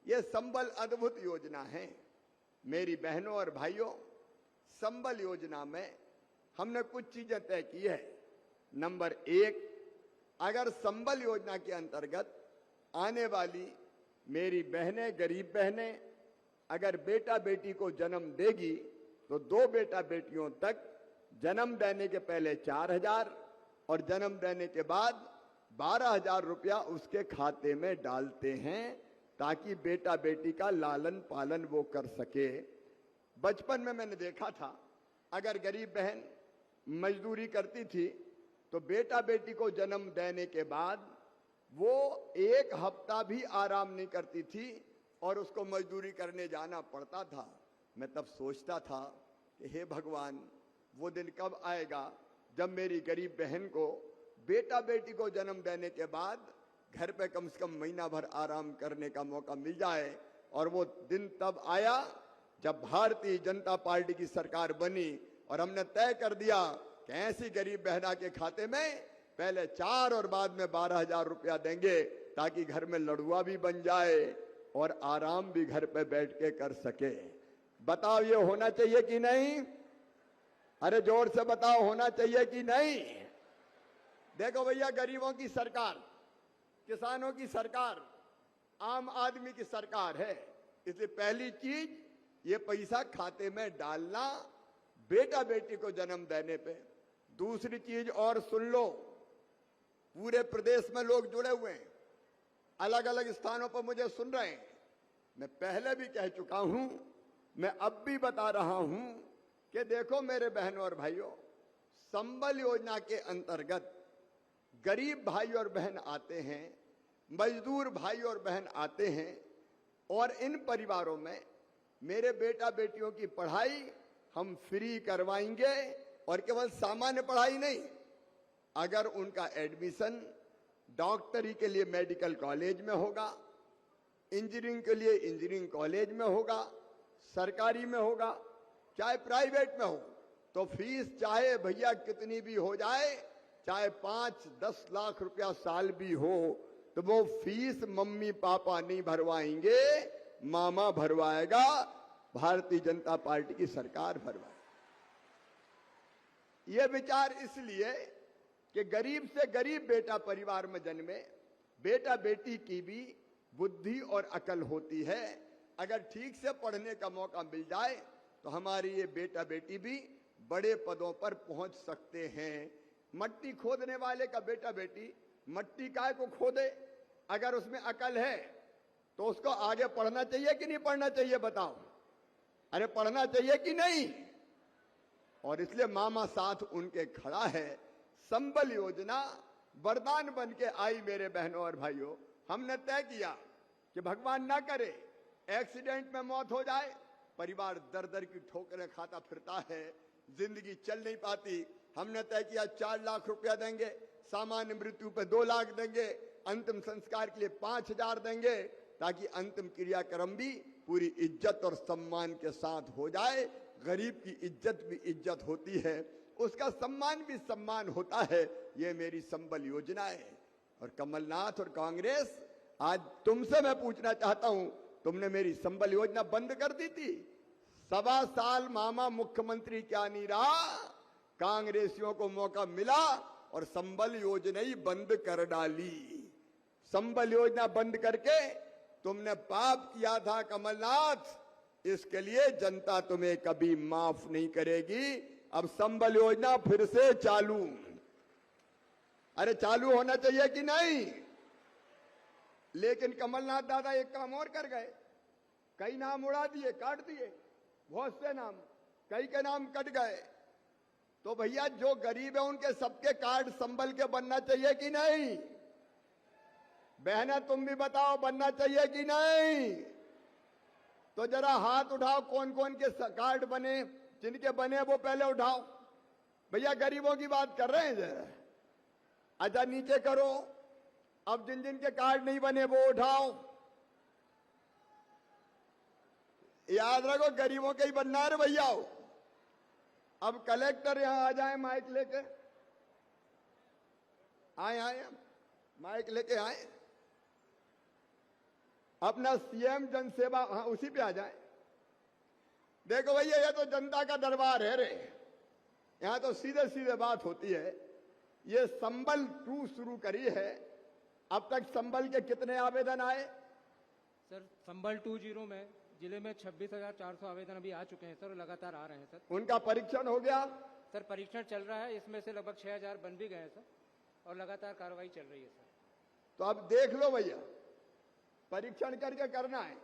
ये संबल अद्भुत योजना है। मेरी बहनों और भाइयों, संबल योजना में हमने कुछ चीजें तय की है। नंबर 1, अगर संबल योजना के अंतर्गत आने वाली मेरी बहनें, गरीब बहनें अगर बेटा बेटी को जन्म देगी तो 2 बेटा बेटियों तक जन्म देने के पहले 4,000 और जन्म देने के बाद 12,000 रुपया उसके खाते में डालते हैं, ताकि बेटा बेटी का लालन पालन वो कर सके। बचपन में मैंने देखा था, अगर गरीब बहन मजदूरी करती थी तो बेटा बेटी को जन्म देने के बाद वो 1 हफ्ता भी आराम नहीं करती थी और उसको मजदूरी करने जाना पड़ता था। मैं तब सोचता था कि हे भगवान, वो दिन कब आएगा जब मेरी गरीब बहन को बेटा बेटी को जन्म देने के बाद घर पे कम से कम महीना भर आराम करने का मौका मिल जाए। और वो दिन तब आया जब भारतीय जनता पार्टी की सरकार बनी और हमने तय कर दिया कि ऐसी गरीब बहना के खाते में पहले 4 और बाद में 12,000 रुपया देंगे, ताकि घर में लड़ुआ भी बन जाए और आराम भी घर पे बैठ के कर सके। बताओ ये होना चाहिए कि नहीं? अरे जोर से बताओ, होना चाहिए कि नहीं? देखो भैया, गरीबों की सरकार, किसानों की सरकार, आम आदमी की सरकार है। इसलिए पहली चीज ये पैसा खाते में डालना बेटा बेटी को जन्म देने पे। दूसरी चीज और सुन लो, पूरे प्रदेश में लोग जुड़े हुए हैं, अलग अलग स्थानों पर मुझे सुन रहे हैं। मैं पहले भी कह चुका हूं, मैं अब भी बता रहा हूं कि देखो मेरे बहनों और भाइयों, संबल योजना के अंतर्गत गरीब भाई और बहन आते हैं, मजदूर भाई और बहन आते हैं, और इन परिवारों में मेरे बेटा बेटियों की पढ़ाई हम फ्री करवाएंगे। और केवल सामान्य पढ़ाई नहीं, अगर उनका एडमिशन डॉक्टरी के लिए मेडिकल कॉलेज में होगा, इंजीनियरिंग के लिए इंजीनियरिंग कॉलेज में होगा, सरकारी में होगा, चाहे प्राइवेट में हो, तो फीस चाहे भैया कितनी भी हो जाए, चाहे 5-10 लाख रुपया साल भी हो, तो वो फीस मम्मी पापा नहीं भरवाएंगे, मामा भरवाएगा, भारतीय जनता पार्टी की सरकार भरवाएगी। ये विचार इसलिए कि गरीब से गरीब बेटा परिवार में जन्मे बेटा बेटी की भी बुद्धि और अकल होती है। अगर ठीक से पढ़ने का मौका मिल जाए तो हमारी ये बेटा बेटी भी बड़े पदों पर पहुंच सकते हैं। मट्टी खोदने वाले का बेटा बेटी मट्टी काय को खोदे? अगर उसमें अकल है तो उसको आगे पढ़ना चाहिए कि नहीं पढ़ना चाहिए? बताओ। अरे पढ़ना चाहिए कि नहीं? और इसलिए मामा साथ उनके खड़ा है। संबल योजना वरदान बन के आई मेरे बहनों और भाइयों। हमने तय किया कि भगवान ना करे एक्सीडेंट में मौत हो जाए, परिवार दर दर की ठोकरें खाता फिरता है, जिंदगी चल नहीं पाती। हमने तय किया 4 लाख रुपया देंगे, सामान्य मृत्यु पे 2 लाख देंगे, अंतिम संस्कार के लिए 5,000 देंगे, ताकि अंतिम क्रियाक्रम भी पूरी इज्जत और सम्मान के साथ हो जाए। गरीब की इज्जत भी इज्जत होती है, उसका सम्मान भी सम्मान होता है। ये मेरी संबल योजना है। और कमलनाथ और कांग्रेस, आज तुमसे मैं पूछना चाहता हूं, तुमने मेरी संबल योजना बंद कर दी थी। 1.25 साल मामा मुख्यमंत्री क्या नहीं रहा, कांग्रेसियों को मौका मिला और संबल योजना ही बंद कर डाली। संबल योजना बंद करके तुमने पाप किया था कमलनाथ, इसके लिए जनता तुम्हें कभी माफ नहीं करेगी। अब संबल योजना फिर से चालू। अरे चालू होना चाहिए कि नहीं? लेकिन कमलनाथ दादा एक काम और कर गए, कई नाम उड़ा दिए, काट दिए, बहुत से नाम, कई के नाम कट गए। तो भैया जो गरीब है उनके सबके कार्ड संबल के बनना चाहिए कि नहीं? बहनें तुम भी बताओ बनना चाहिए कि नहीं? तो जरा हाथ उठाओ, कौन कौन के कार्ड बने, जिनके बने वो पहले उठाओ। भैया गरीबों की बात कर रहे हैं जरा। अच्छा नीचे करो। अब जिन जिन के कार्ड नहीं बने वो उठाओ। याद रखो गरीबों के ही बनना है रे भैया। अब कलेक्टर यहां आ जाए माइक लेके। आए आए माइक लेके आए। अपना सीएम जनसेवा, हाँ उसी पे आ जाए। देखो भैया ये तो जनता का दरबार है रे, यहां तो सीधे सीधे बात होती है। ये संबल 2 शुरू करी है। अब तक संबल के कितने आवेदन आए? सर संबल 20 में जिले में 26,400 आवेदन अभी आ चुके हैं सर, लगातार आ रहे हैं सर। उनका परीक्षण हो गया? सर परीक्षण चल रहा है, इसमें से लगभग 6,000 बन भी गए हैं सर, और लगातार कार्रवाई चल रही है सर। तो अब देख लो भैया, परीक्षण करके करना है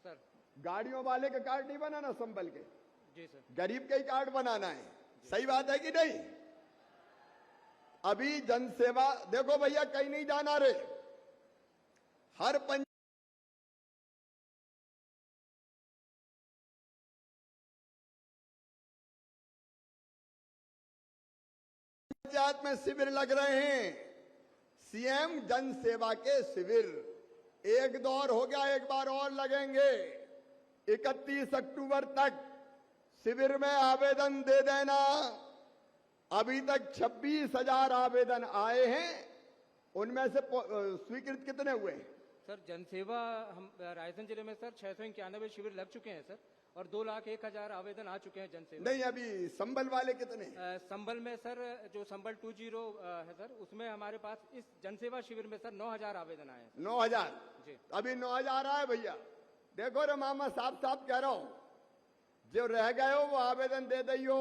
सर। गाड़ियों वाले के कार्ड नहीं बनाना संबल के, जी सर। गरीब के ही कार्ड बनाना है। सही बात है कि नहीं? अभी जनसेवा देखो भैया, कहीं नहीं जाना रे। हर पंचायत में शिविर लग रहे हैं, सीएम जन सेवा के शिविर। एक दौर हो गया, एक बार और लगेंगे। 31 अक्टूबर तक शिविर में आवेदन दे देना। अभी तक 26,000 आवेदन आए हैं, उनमें से स्वीकृत कितने हुए? सर जनसेवा हम रायसेन जिले में सर 691 शिविर लग चुके हैं सर, और 2,01,000 आवेदन आ चुके हैं जनसेवा। नहीं, अभी संबल वाले कितने? संबल में सर जो संबल 20 है सर, उसमें हमारे पास इस जनसेवा शिविर में सर 9,000 आवेदन आए हैं। 9,000? जी। अभी 9,000 आए भैया। देखो रे मामा, साफ साफ कह रहा हूं, जो रह गए हो वो आवेदन दे दियो।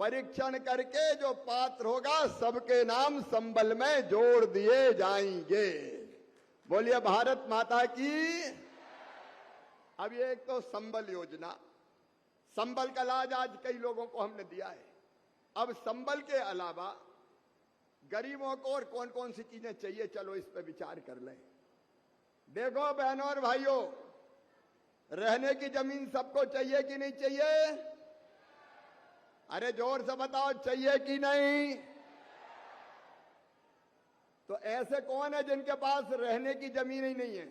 परीक्षण करके जो पात्र होगा सबके नाम संबल में जोड़ दिए जाएंगे। बोलिए भारत माता की। अब ये एक तो संबल योजना, संबल का लाभ आज कई लोगों को हमने दिया है। अब संबल के अलावा गरीबों को और कौन कौन सी चीजें चाहिए, चलो इस पे विचार कर लें। देखो बहनों और भाइयों, रहने की जमीन सबको चाहिए कि नहीं चाहिए? अरे जोर से बताओ, चाहिए कि नहीं? तो ऐसे कौन है जिनके पास रहने की जमीन ही नहीं है?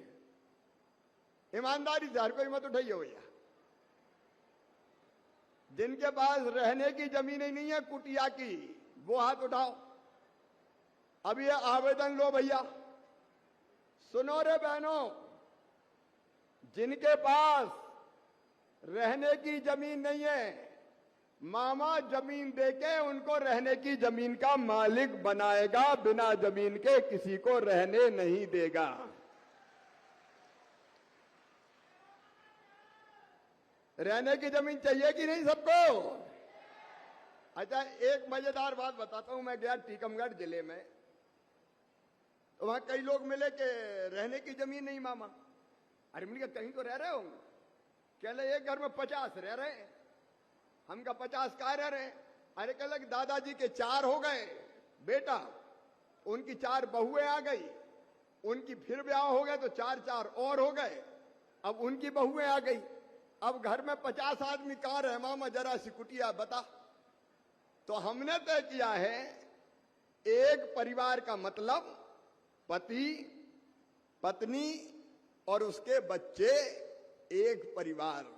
ईमानदारी से हर कोई मत उठाइए भैया। जिनके पास रहने की जमीन ही नहीं है कुटिया की, वो हाथ उठाओ। अब ये आवेदन लो भैया। सुनो रे बहनों, जिनके पास रहने की जमीन नहीं है, मामा जमीन देके उनको रहने की जमीन का मालिक बनाएगा, बिना जमीन के किसी को रहने नहीं देगा। रहने की जमीन चाहिए कि नहीं सबको? अच्छा एक मजेदार बात बताता हूं। मैं गया टीकमगढ़ जिले में, तो वहां कई लोग मिले कि रहने की जमीन नहीं मामा। अरे मैंने कहा कहीं तो रह रहे हो? कह ले एक घर में 50 रह रहे हैं। हम का 50 कहाँ रह रहे हैं? अरे कह लगे दादाजी के 4 हो गए बेटा, उनकी 4 बहुएं आ गई, उनकी फिर ब्याह हो गए तो 4 और हो गए, अब उनकी बहुएं आ गई। अब घर में 50 आदमी कहाँ रहे मामा, जरा सी कुटिया बता। तो हमने तय किया है, एक परिवार का मतलब पति, पत्नी और उसके बच्चे, एक परिवार।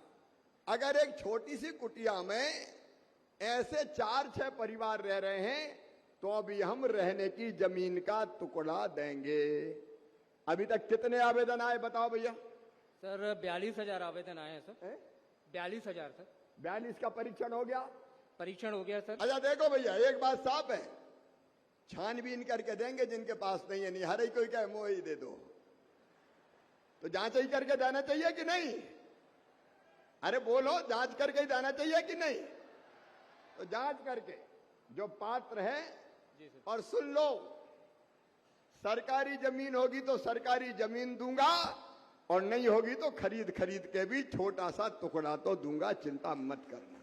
अगर एक छोटी सी कुटिया में ऐसे 4-6 परिवार रह रहे हैं, तो अभी हम रहने की जमीन का टुकड़ा देंगे। अभी तक कितने आवेदन आए बताओ भैया? सर 42,000 आवेदन आए हैं सर। 42,000 सर। 42 का परीक्षण हो गया? परीक्षण हो गया सर। अच्छा देखो भैया, एक बात साफ है, छानबीन करके देंगे। जिनके पास नहीं है, नहीं हर ही कोई कहे मोह ही दे दो, तो जांच ही करके देना चाहिए कि नहीं? अरे बोलो, जांच करके ही देना चाहिए कि नहीं? तो जांच करके जो पात्र है, और सुन लो, सरकारी जमीन होगी तो सरकारी जमीन दूंगा, और नहीं होगी तो खरीद के भी छोटा सा टुकड़ा तो दूंगा, चिंता मत करना।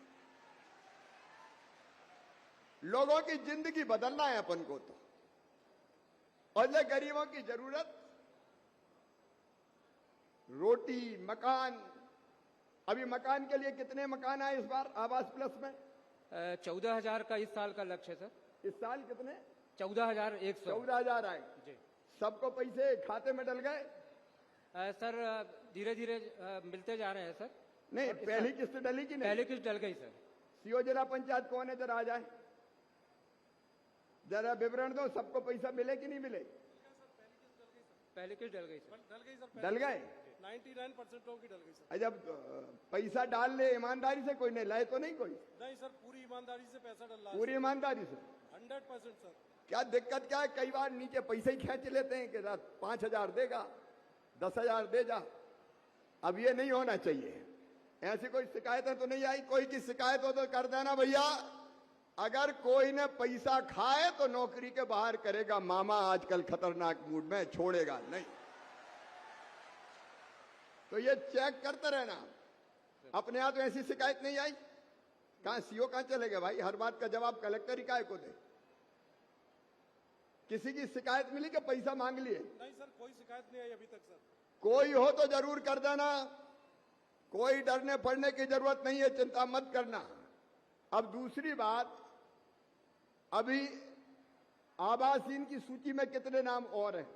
लोगों की जिंदगी बदलना है अपन को। तो और ये गरीबों की जरूरत रोटी, मकान। अभी मकान के लिए कितने मकान आए इस बार आवास प्लस में? 14,000 का इस साल का लक्ष्य है सर। इस साल कितने? 14,100। 14,000 आए। जी सबको पैसे खाते में डल गए? सर धीरे धीरे मिलते जा रहे हैं सर। नहीं, पहली किस्त डली कि नहीं? पहले किस्त डल गई सर। सीओ जिला पंचायत कौन है, जरा आ जाए, जरा विवरण दो, सबको पैसा मिले कि नहीं मिले? पहले किस्त डल गई सर। डल गए? 99% लोगों की डल गई सर। जब पैसा डाल ले ईमानदारी से, कोई नहीं लाए तो नहीं कोई? नहीं सर, पूरी ईमानदारी से पैसा डल रहा है। पूरी ईमानदारी से। 100% सर। क्या दिक्कत क्या है? कई बार नीचे पैसे ही खींच लेते हैं कि 5,000 देगा, 10,000 दे जा। अब ये नहीं होना चाहिए। ऐसी कोई शिकायतें तो नहीं आई? कोई की शिकायत हो तो कर देना भैया। अगर कोई ने पैसा खाए तो नौकरी के बाहर करेगा मामा, आजकल खतरनाक मूड में, छोड़ेगा नहीं। तो ये चेक करते रहना। अपने यहाँ तो ऐसी शिकायत नहीं आई। कहां सीओ कहां चले गए भाई? हर बात का जवाब कलेक्टर ही काहे को दे? किसी की शिकायत मिली कि पैसा मांग लिए? नहीं सर, कोई शिकायत नहीं आई अभी तक सर। कोई हो तो जरूर कर देना। कोई डरने पड़ने की जरूरत नहीं है, चिंता मत करना। अब दूसरी बात, अभी आवासहीन की सूची में कितने नाम और हैं?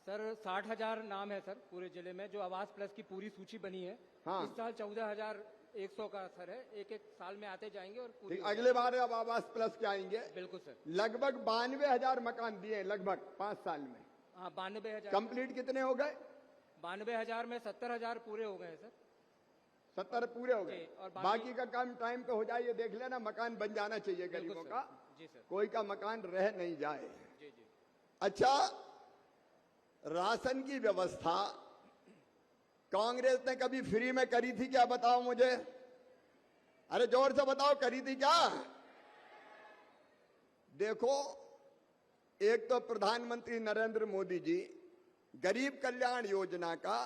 सर 60,000 नाम है सर पूरे जिले में, जो आवास प्लस की पूरी सूची बनी है। हाँ। इस साल 14,100 का सर है। एक एक साल में आते जाएंगे और पूरी ठीक, अगले बार अब आवास प्लस के आएंगे। बिल्कुल सर। लगभग 92,000 मकान दिए लगभग 5 साल में। हाँ 92,000। कंप्लीट कितने हो गए? 92,000 में 70,000 पूरे हो गए हैं सर। 70 पूरे हो गए। जी, और बाकी का काम टाइम पे हो जाए। ये देख लेना, मकान बन जाना चाहिए गरीबों बिल्कुल का। सर। जी सर। कोई का मकान रह नहीं जाए। जी जी। अच्छा, राशन की व्यवस्था कांग्रेस ने कभी फ्री में करी थी क्या? बताओ मुझे। अरे जोर से बताओ, करी थी क्या? देखो, एक तो प्रधानमंत्री नरेंद्र मोदी जी गरीब कल्याण योजना का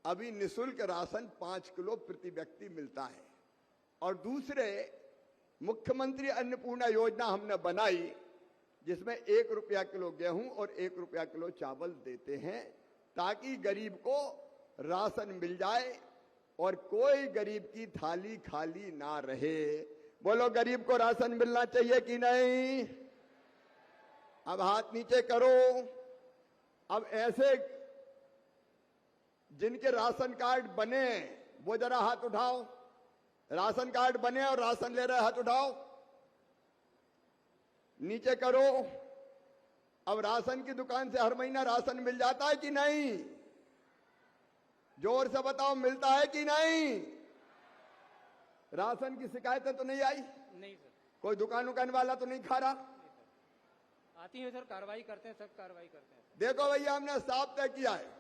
अभी निशुल्क राशन 5 किलो प्रति व्यक्ति मिलता है। और दूसरे, मुख्यमंत्री अन्नपूर्णा योजना हमने बनाई, जिसमें 1 रुपया किलो गेहूं और 1 रुपया किलो चावल देते हैं, ताकि गरीब को राशन मिल जाए और कोई गरीब की थाली खाली ना रहे। बोलो, गरीब को राशन मिलना चाहिए कि नहीं? अब हाथ नीचे करो। अब ऐसे जिनके राशन कार्ड बने वो जरा हाथ उठाओ। राशन कार्ड बने और राशन ले रहे, हाथ उठाओ, नीचे करो। अब राशन की दुकान से हर महीना राशन मिल जाता है कि नहीं? जोर से बताओ, मिलता है कि नहीं? राशन की शिकायतें तो नहीं आई? नहीं सर। कोई दुकान वाला तो नहीं खा रहा? आती है सर, कार्रवाई करते हैं, सब कार्रवाई करते हैं। देखो भैया, हमने साफ तय किया है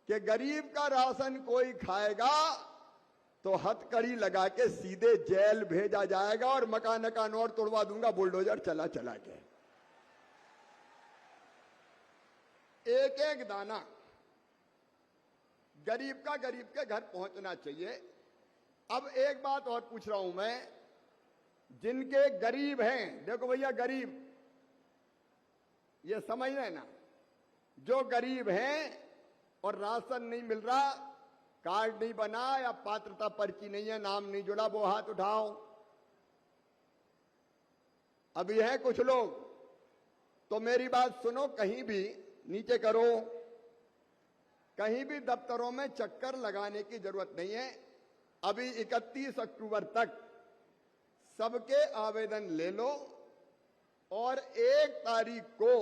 कि गरीब का राशन कोई खाएगा तो हथकड़ी लगा के सीधे जेल भेजा जाएगा और मकान का नोट तोड़वा दूंगा बुलडोजर चला चला के। एक एक दाना गरीब का गरीब के घर पहुंचना चाहिए। अब एक बात और पूछ रहा हूं मैं, जिनके गरीब हैं, देखो भैया, गरीब ये समझ लेना, जो गरीब हैं और राशन नहीं मिल रहा, कार्ड नहीं बना या पात्रता पर्ची नहीं है, नाम नहीं जुड़ा, वो हाथ उठाओ। अभी है कुछ लोग, तो मेरी बात सुनो, कहीं भी नीचे करो, कहीं भी दफ्तरों में चक्कर लगाने की जरूरत नहीं है। अभी 31 अक्टूबर तक सबके आवेदन ले लो और 1 तारीख को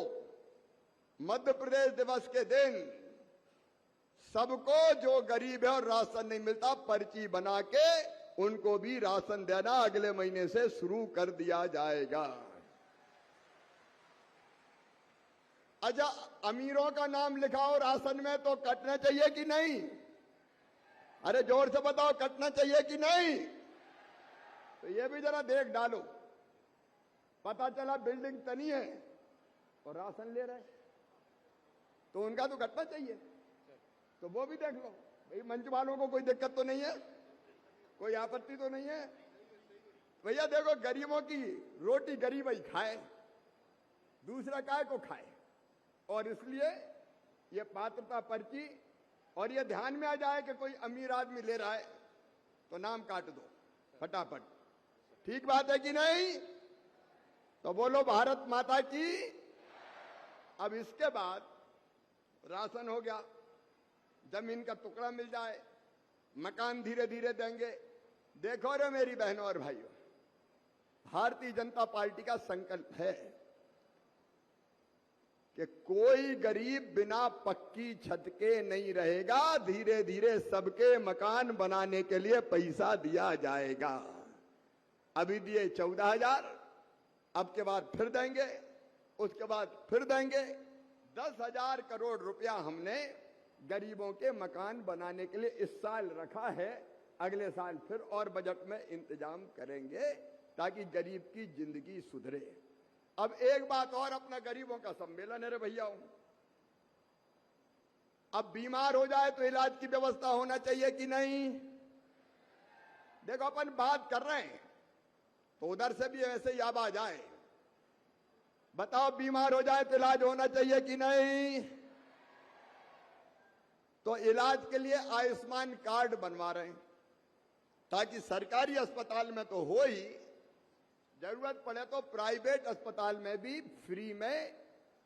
मध्य प्रदेश दिवस के दिन सबको, जो गरीब है और राशन नहीं मिलता, पर्ची बना के उनको भी राशन देना अगले महीने से शुरू कर दिया जाएगा। अच्छा, अमीरों का नाम लिखाओ राशन में तो कटना चाहिए कि नहीं? अरे जोर से बताओ, कटना चाहिए कि नहीं? तो ये भी जरा देख डालो। पता चला बिल्डिंग तनी है और राशन ले रहे, तो उनका तो कटना चाहिए, तो वो भी देख लो। भाई मंच वालों को कोई दिक्कत तो नहीं है, कोई आपत्ति तो नहीं है? भैया देखो, गरीबों की रोटी गरीब ही खाए, दूसरा काय को खाए। और इसलिए ये पात्रता पर्ची, और ये ध्यान में आ जाए कि कोई अमीर आदमी ले रहा है तो नाम काट दो फटाफट। ठीक बात है कि नहीं? तो बोलो भारत माता की। अब इसके बाद राशन हो गया, जमीन का टुकड़ा मिल जाए, मकान धीरे धीरे देंगे। देखो रे मेरी बहनों और भाइयों, भारतीय जनता पार्टी का संकल्प है कि कोई गरीब बिना पक्की छत के नहीं रहेगा। धीरे धीरे सबके मकान बनाने के लिए पैसा दिया जाएगा। अभी दिए 14,000, अब के बाद फिर देंगे, उसके बाद फिर देंगे। 10,000 करोड़ रुपया हमने गरीबों के मकान बनाने के लिए इस साल रखा है। अगले साल फिर और बजट में इंतजाम करेंगे ताकि गरीब की जिंदगी सुधरे। अब एक बात और, अपना गरीबों का सम्मेलन है रे भैया। अब बीमार हो जाए तो इलाज की व्यवस्था होना चाहिए कि नहीं? देखो अपन बात कर रहे हैं तो उधर से भी ऐसे ही आवाज आए। बताओ, बीमार हो जाए तो इलाज होना चाहिए कि नहीं? तो इलाज के लिए आयुष्मान कार्ड बनवा रहे हैं ताकि सरकारी अस्पताल में तो हो ही, जरूरत पड़े तो प्राइवेट अस्पताल में भी फ्री में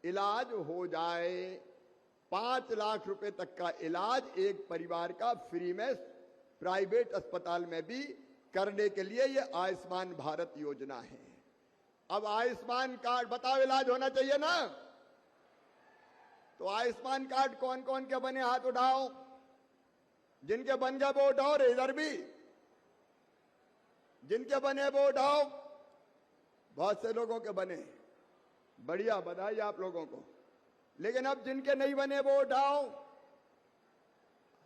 इलाज हो जाए। 5 लाख रुपए तक का इलाज एक परिवार का फ्री में प्राइवेट अस्पताल में भी करने के लिए ये आयुष्मान भारत योजना है। अब आयुष्मान कार्ड, बताओ इलाज होना चाहिए ना? तो आयुष्मान कार्ड कौन कौन के बने, हाथ उठाओ। जिनके बन गए वो उठाओ रे, इधर भी जिनके बने वो उठाओ। बहुत से लोगों के बने, बढ़िया, बधाई आप लोगों को। लेकिन अब जिनके नहीं बने वो उठाओ।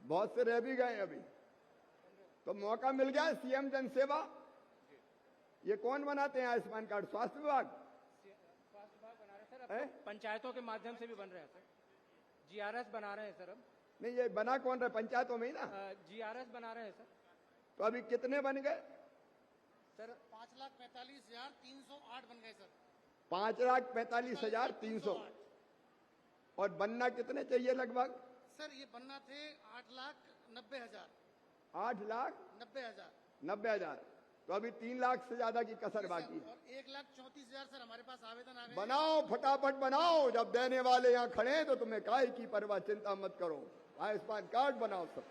बहुत से रह भी गए अभी। तो मौका मिल गया सीएम जन सेवा। ये कौन बनाते हैं आयुष्मान कार्ड? स्वास्थ्य विभाग। स्वास्थ्य विभाग बना रहे हैं सर। अब पंचायतों के माध्यम से भी बन रहे हैं सर। जीआरएस बना रहे हैं सर। अब नहीं, ये बना कौन रहे? पंचायतों में ही ना। जीआरएस बना रहे हैं सर। तो अभी कितने बन गए सर? 5,45,308 बन गए सर। 5,45,308। और बनना कितने चाहिए लगभग? सर ये बनना थे 8,90,000। 8,90,000। तो अभी 3 लाख से ज्यादा की कसर बाकी। और 1,34,000 सर हमारे पास आवेदन आ गए। बनाओ, फटाफट बनाओ। जब देने वाले यहाँ खड़े हैं तो तुम्हें काहे की परवाह, चिंता मत करो। आयुष्मान कार्ड बनाओ सब,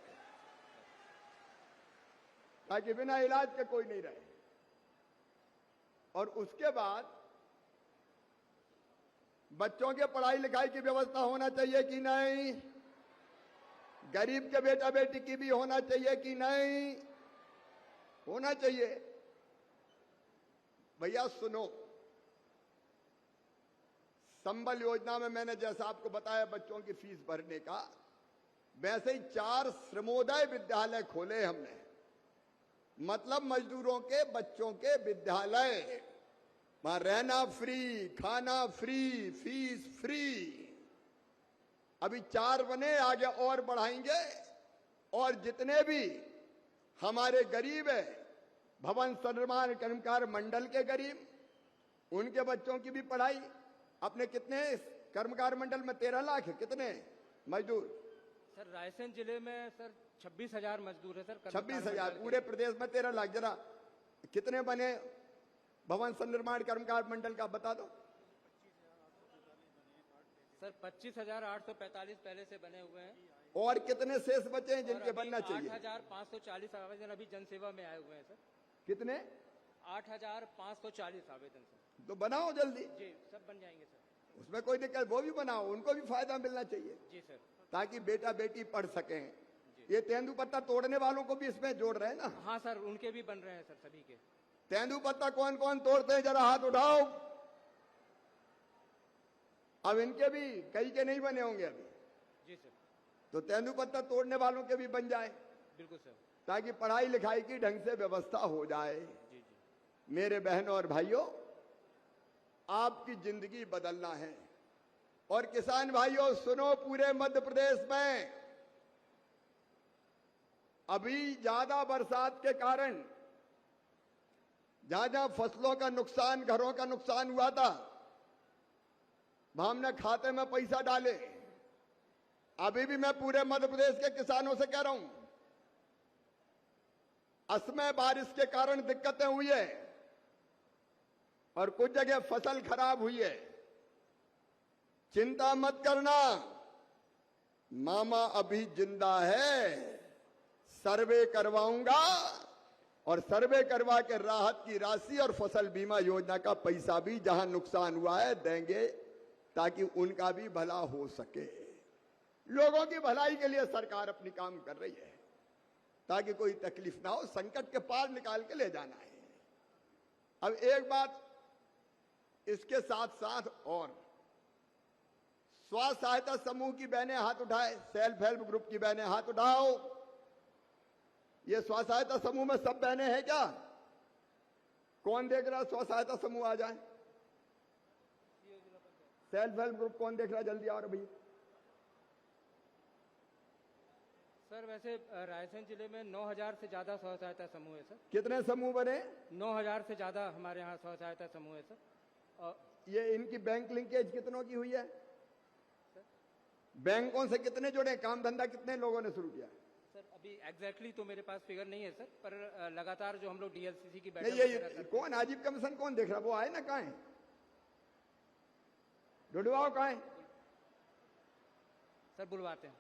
ताकि बिना इलाज के कोई नहीं रहे। और उसके बाद बच्चों के पढ़ाई लिखाई की व्यवस्था होना चाहिए कि नहीं? गरीब के बेटा बेटी की भी होना चाहिए कि नहीं? होना चाहिए। भैया सुनो, संबल योजना में मैंने जैसा आपको बताया बच्चों की फीस भरने का, वैसे ही 4 श्रमोदय विद्यालय खोले हमने। मतलब मजदूरों के बच्चों के विद्यालय, वहां रहना फ्री, खाना फ्री, फीस फ्री। अभी 4 बने, आगे और बढ़ाएंगे। और जितने भी हमारे गरीब है, भवन निर्माण कर्मकार मंडल के गरीब, उनके बच्चों की भी पढ़ाई। अपने कितने कर्मकार मंडल में 13 लाख है, कितने मजदूर? सर रायसेन जिले में सर 26,000 मजदूर है सर। 26,000 पूरे प्रदेश में 13 लाख। जरा कितने बने भवन निर्माण कर्मकार मंडल का बता दो। सर 25,845 पहले से बने हुए हैं। और कितने शेष बचे हैं जिनके बनना चाहिए? 8,540 आवेदन अभी जनसेवा में आए हुए हैं सर। कितने? 8,540 आवेदन सर। तो बनाओ जल्दी। जी सब बन जाएंगे सर। उसमें कोई दिक्कत, वो भी बनाओ, उनको भी फायदा मिलना चाहिए। जी सर। ताकि बेटा बेटी पढ़ सकें। तेंदुपत्ता तोड़ने वालों को भी इसमें जोड़ रहे हैं ना? हाँ सर, उनके भी बन रहे हैं सर, सभी के। तेंदुपत्ता कौन कौन तोड़ते हैं, जरा हाथ उठाओ। अब इनके भी कई के नहीं बने होंगे अभी। जी सर। तो तेंदुपत्ता तोड़ने वालों के भी बन जाए, बिल्कुल सर, ताकि पढ़ाई लिखाई की ढंग से व्यवस्था हो जाए। जी जी। मेरे बहनों और भाइयों, आपकी जिंदगी बदलना है। और किसान भाइयों सुनो, पूरे मध्य प्रदेश में अभी ज्यादा बरसात के कारण जहां जहां फसलों का नुकसान, घरों का नुकसान हुआ था, हमने खाते में पैसा डाले। अभी भी मैं पूरे मध्य प्रदेश के किसानों से कह रहा हूं, असमय बारिश के कारण दिक्कतें हुई है और कुछ जगह फसल खराब हुई है। चिंता मत करना, मामा अभी जिंदा है, सर्वे करवाऊंगा और सर्वे करवा के राहत की राशि और फसल बीमा योजना का पैसा भी जहां नुकसान हुआ है देंगे, ताकि उनका भी भला हो सके। लोगों की भलाई के लिए सरकार अपनी काम कर रही है, ताकि कोई तकलीफ ना हो, संकट के पार निकाल के ले जाना है। अब एक बात इसके साथ साथ और, स्व सहायता समूह की बहनें हाथ उठाए, सेल्फ हेल्प ग्रुप की बहनें हाथ उठाओ। ये स्व सहायता समूह में सब बहनें हैं क्या? कौन देख रहा स्व सहायता समूह? आ जाए। सेल्फ हेल्प ग्रुप कौन देख रहा? जल्दी आओ भैया। सर वैसे रायसेन जिले में 9000 से ज्यादा स्व सहायता समूह है सर। कितने समूह बने? 9000 से ज्यादा हमारे यहाँ स्व सहायता समूह है सर। और ये इनकी बैंक लिंकेज कितनों की हुई है? बैंकों से कितने जुड़े? काम धंधा कितने लोगों ने शुरू किया? सर अभी एग्जैक्टली तो मेरे पास फिगर नहीं है सर, पर लगातार जो हम लोग डीएलसीसी की नहीं, ये कौन आजीविका मिशन कौन देख रहा? वो आए ना, कहाँ है? ढूंढवाओ कहाँ है? सर बुलवाते हैं।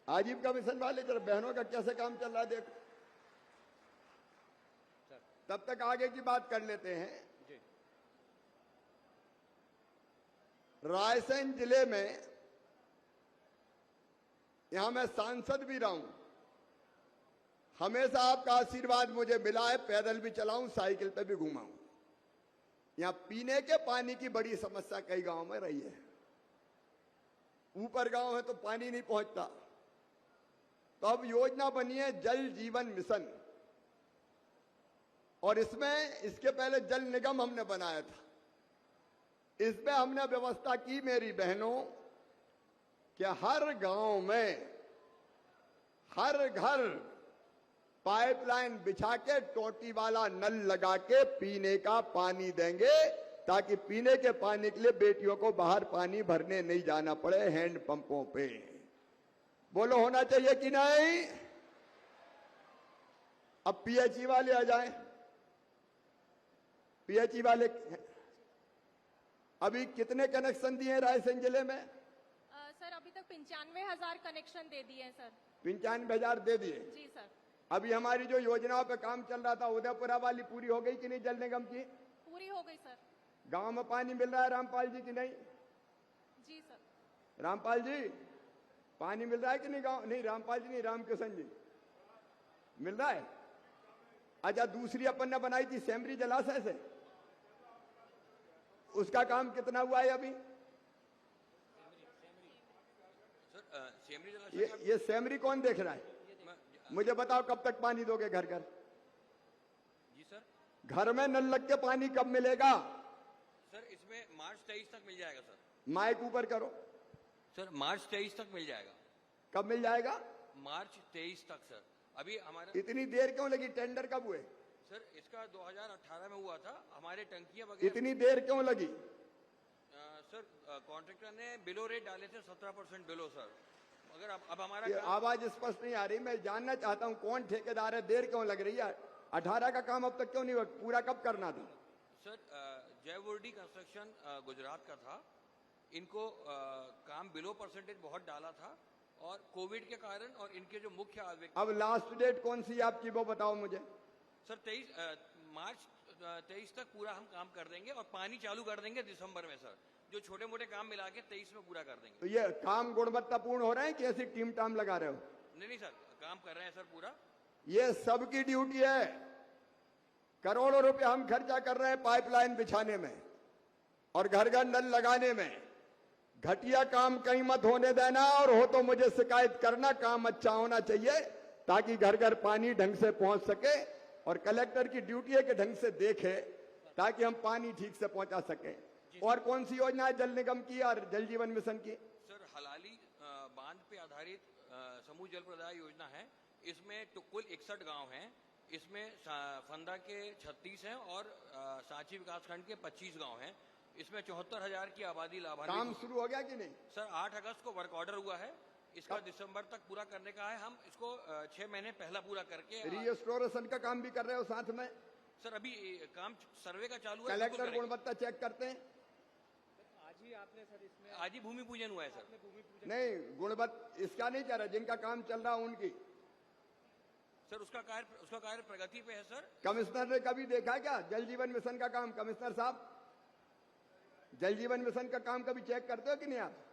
आजीविका मिशन वाले जरा बहनों का कैसे काम चल रहा है देखो। तब तक आगे की बात कर लेते हैं। जी। रायसेन जिले में यहां मैं सांसद भी रहा हूं, हमेशा आपका आशीर्वाद मुझे मिला है। पैदल भी चलाऊं, साइकिल पे भी घुमाऊं। यहां पीने के पानी की बड़ी समस्या कई गांवों में रही है। ऊपर गांव है तो पानी नहीं पहुंचता, तो अब योजना बनी है जल जीवन मिशन, और इसमें इसके पहले जल निगम हमने बनाया था। इसमें हमने व्यवस्था की मेरी बहनों कि हर गांव में हर घर पाइपलाइन बिछा के टोटी वाला नल लगा के पीने का पानी देंगे, ताकि पीने के पानी के लिए बेटियों को बाहर पानी भरने नहीं जाना पड़े हैंड पंपों पे। बोलो होना चाहिए कि नहीं? अब पीएचई वाले आ जाएं। पीएचई वाले अभी कितने कनेक्शन दिए रायसेन जिले में? सर अभी तक 95,000 कनेक्शन दे दिए हैं सर। 95,000 दे दिए? जी सर। अभी हमारी जो योजनाओं पे काम चल रहा था उदयपुरा वाली पूरी हो गई कि नहीं? जल निगम की पूरी हो गई सर। गांव में पानी मिल रहा है रामपाल जी की नहीं? जी सर। रामपाल जी पानी मिल रहा है कि नहीं गांव? नहीं, रामपाल जी नहीं, रामकिशन जी मिल रहा है। अच्छा, दूसरी अपन ने बनाई थी सेमरी जलाशय से, उसका काम कितना हुआ है अभी? ये सेमरी कौन देख रहा है? मुझे बताओ कब तक पानी दोगे घर घर? जी सर। घर में नल लग के पानी कब मिलेगा? सर इसमें मार्च 23 तक मिल जाएगा सर। माइक ऊपर करो। सर मार्च 23 तक मिल जाएगा। कब मिल जाएगा? मार्च 23 तक सर। अभी हमारा इतनी देर क्यों लगी? टेंडर कब हुए? सर इसका 2018 में हुआ था। हमारे टंकियां वगैरह इतनी देर क्यों लगी? सर कॉन्ट्रैक्टर ने बिलो रेट डाले थे 17% बिलो सर। अगर अब हमारा आवाज स्पष्ट नहीं आ रही। मैं जानना चाहता हूं कौन ठेकेदार है, देर क्यों लग रही है? 18 का काम अब तक क्यों नहीं हुआ? पूरा कब करना था? सर जयवर्डी कंस्ट्रक्शन गुजरात का था। इनको काम बिलो परसेंटेज बहुत डाला था, और कोविड के कारण और इनके जो मुख्य अब लास्ट डेट कौन सी आपकी वो बताओ मुझे। सर 23 मार्च 23 तक पूरा हम काम कर देंगे, और पानी चालू कर देंगे दिसंबर में सर। जो छोटे मोटे काम मिला के 23 में पूरा कर देंगे। तो ये काम गुणवत्तापूर्ण हो रहे हैं कि ऐसी टीम टाम लगा रहे हो? नहीं सर, काम कर रहे हैं सर पूरा। ये सबकी ड्यूटी है। करोड़ों रुपए हम खर्चा कर रहे हैं पाइपलाइन बिछाने में और घर घर नल लगाने में। घटिया काम कहीं मत होने देना, और हो तो मुझे शिकायत करना। काम अच्छा होना चाहिए ताकि घर घर पानी ढंग से पहुंच सके, और कलेक्टर की ड्यूटी है कि ढंग से देखे ताकि हम पानी ठीक से पहुंचा सके। और कौन सी योजना है जल निगम की और जल जीवन मिशन की? सर हलाली बांध पे आधारित समूह जल प्रदाय योजना है। इसमें तो कुल 61 गांव हैं। इसमें फंदा के 36 हैं और सांची विकासखंड के 25 गांव हैं। इसमें 74,000 की आबादी लाभान्वित काम होगी। शुरू हो गया कि नहीं? सर 8 अगस्त को वर्क ऑर्डर हुआ है, इसका दिसंबर तक पूरा करने का है। हम इसको 6 महीने पहला पूरा करके रिस्टोरेशन का काम भी कर रहे हो साथ में? सर अभी काम सर्वे का चालू है, बिल्कुल कलेक्टर करेंगे। गुणवत्ता चेक करते हैं? आज ही आपने सर इसमें आज ही भूमि पूजन हुआ है सर। भूमि पूजन नहीं, गुणवत्ता इसका नहीं कह रहा, जिनका काम चल रहा उनकी। सर उसका कार्य प्रगति पे है सर। कमिश्नर ने कभी देखा क्या जल जीवन मिशन का काम? कमिश्नर साहब, जल जीवन मिशन का काम कभी चेक करते हो कि नहीं? आप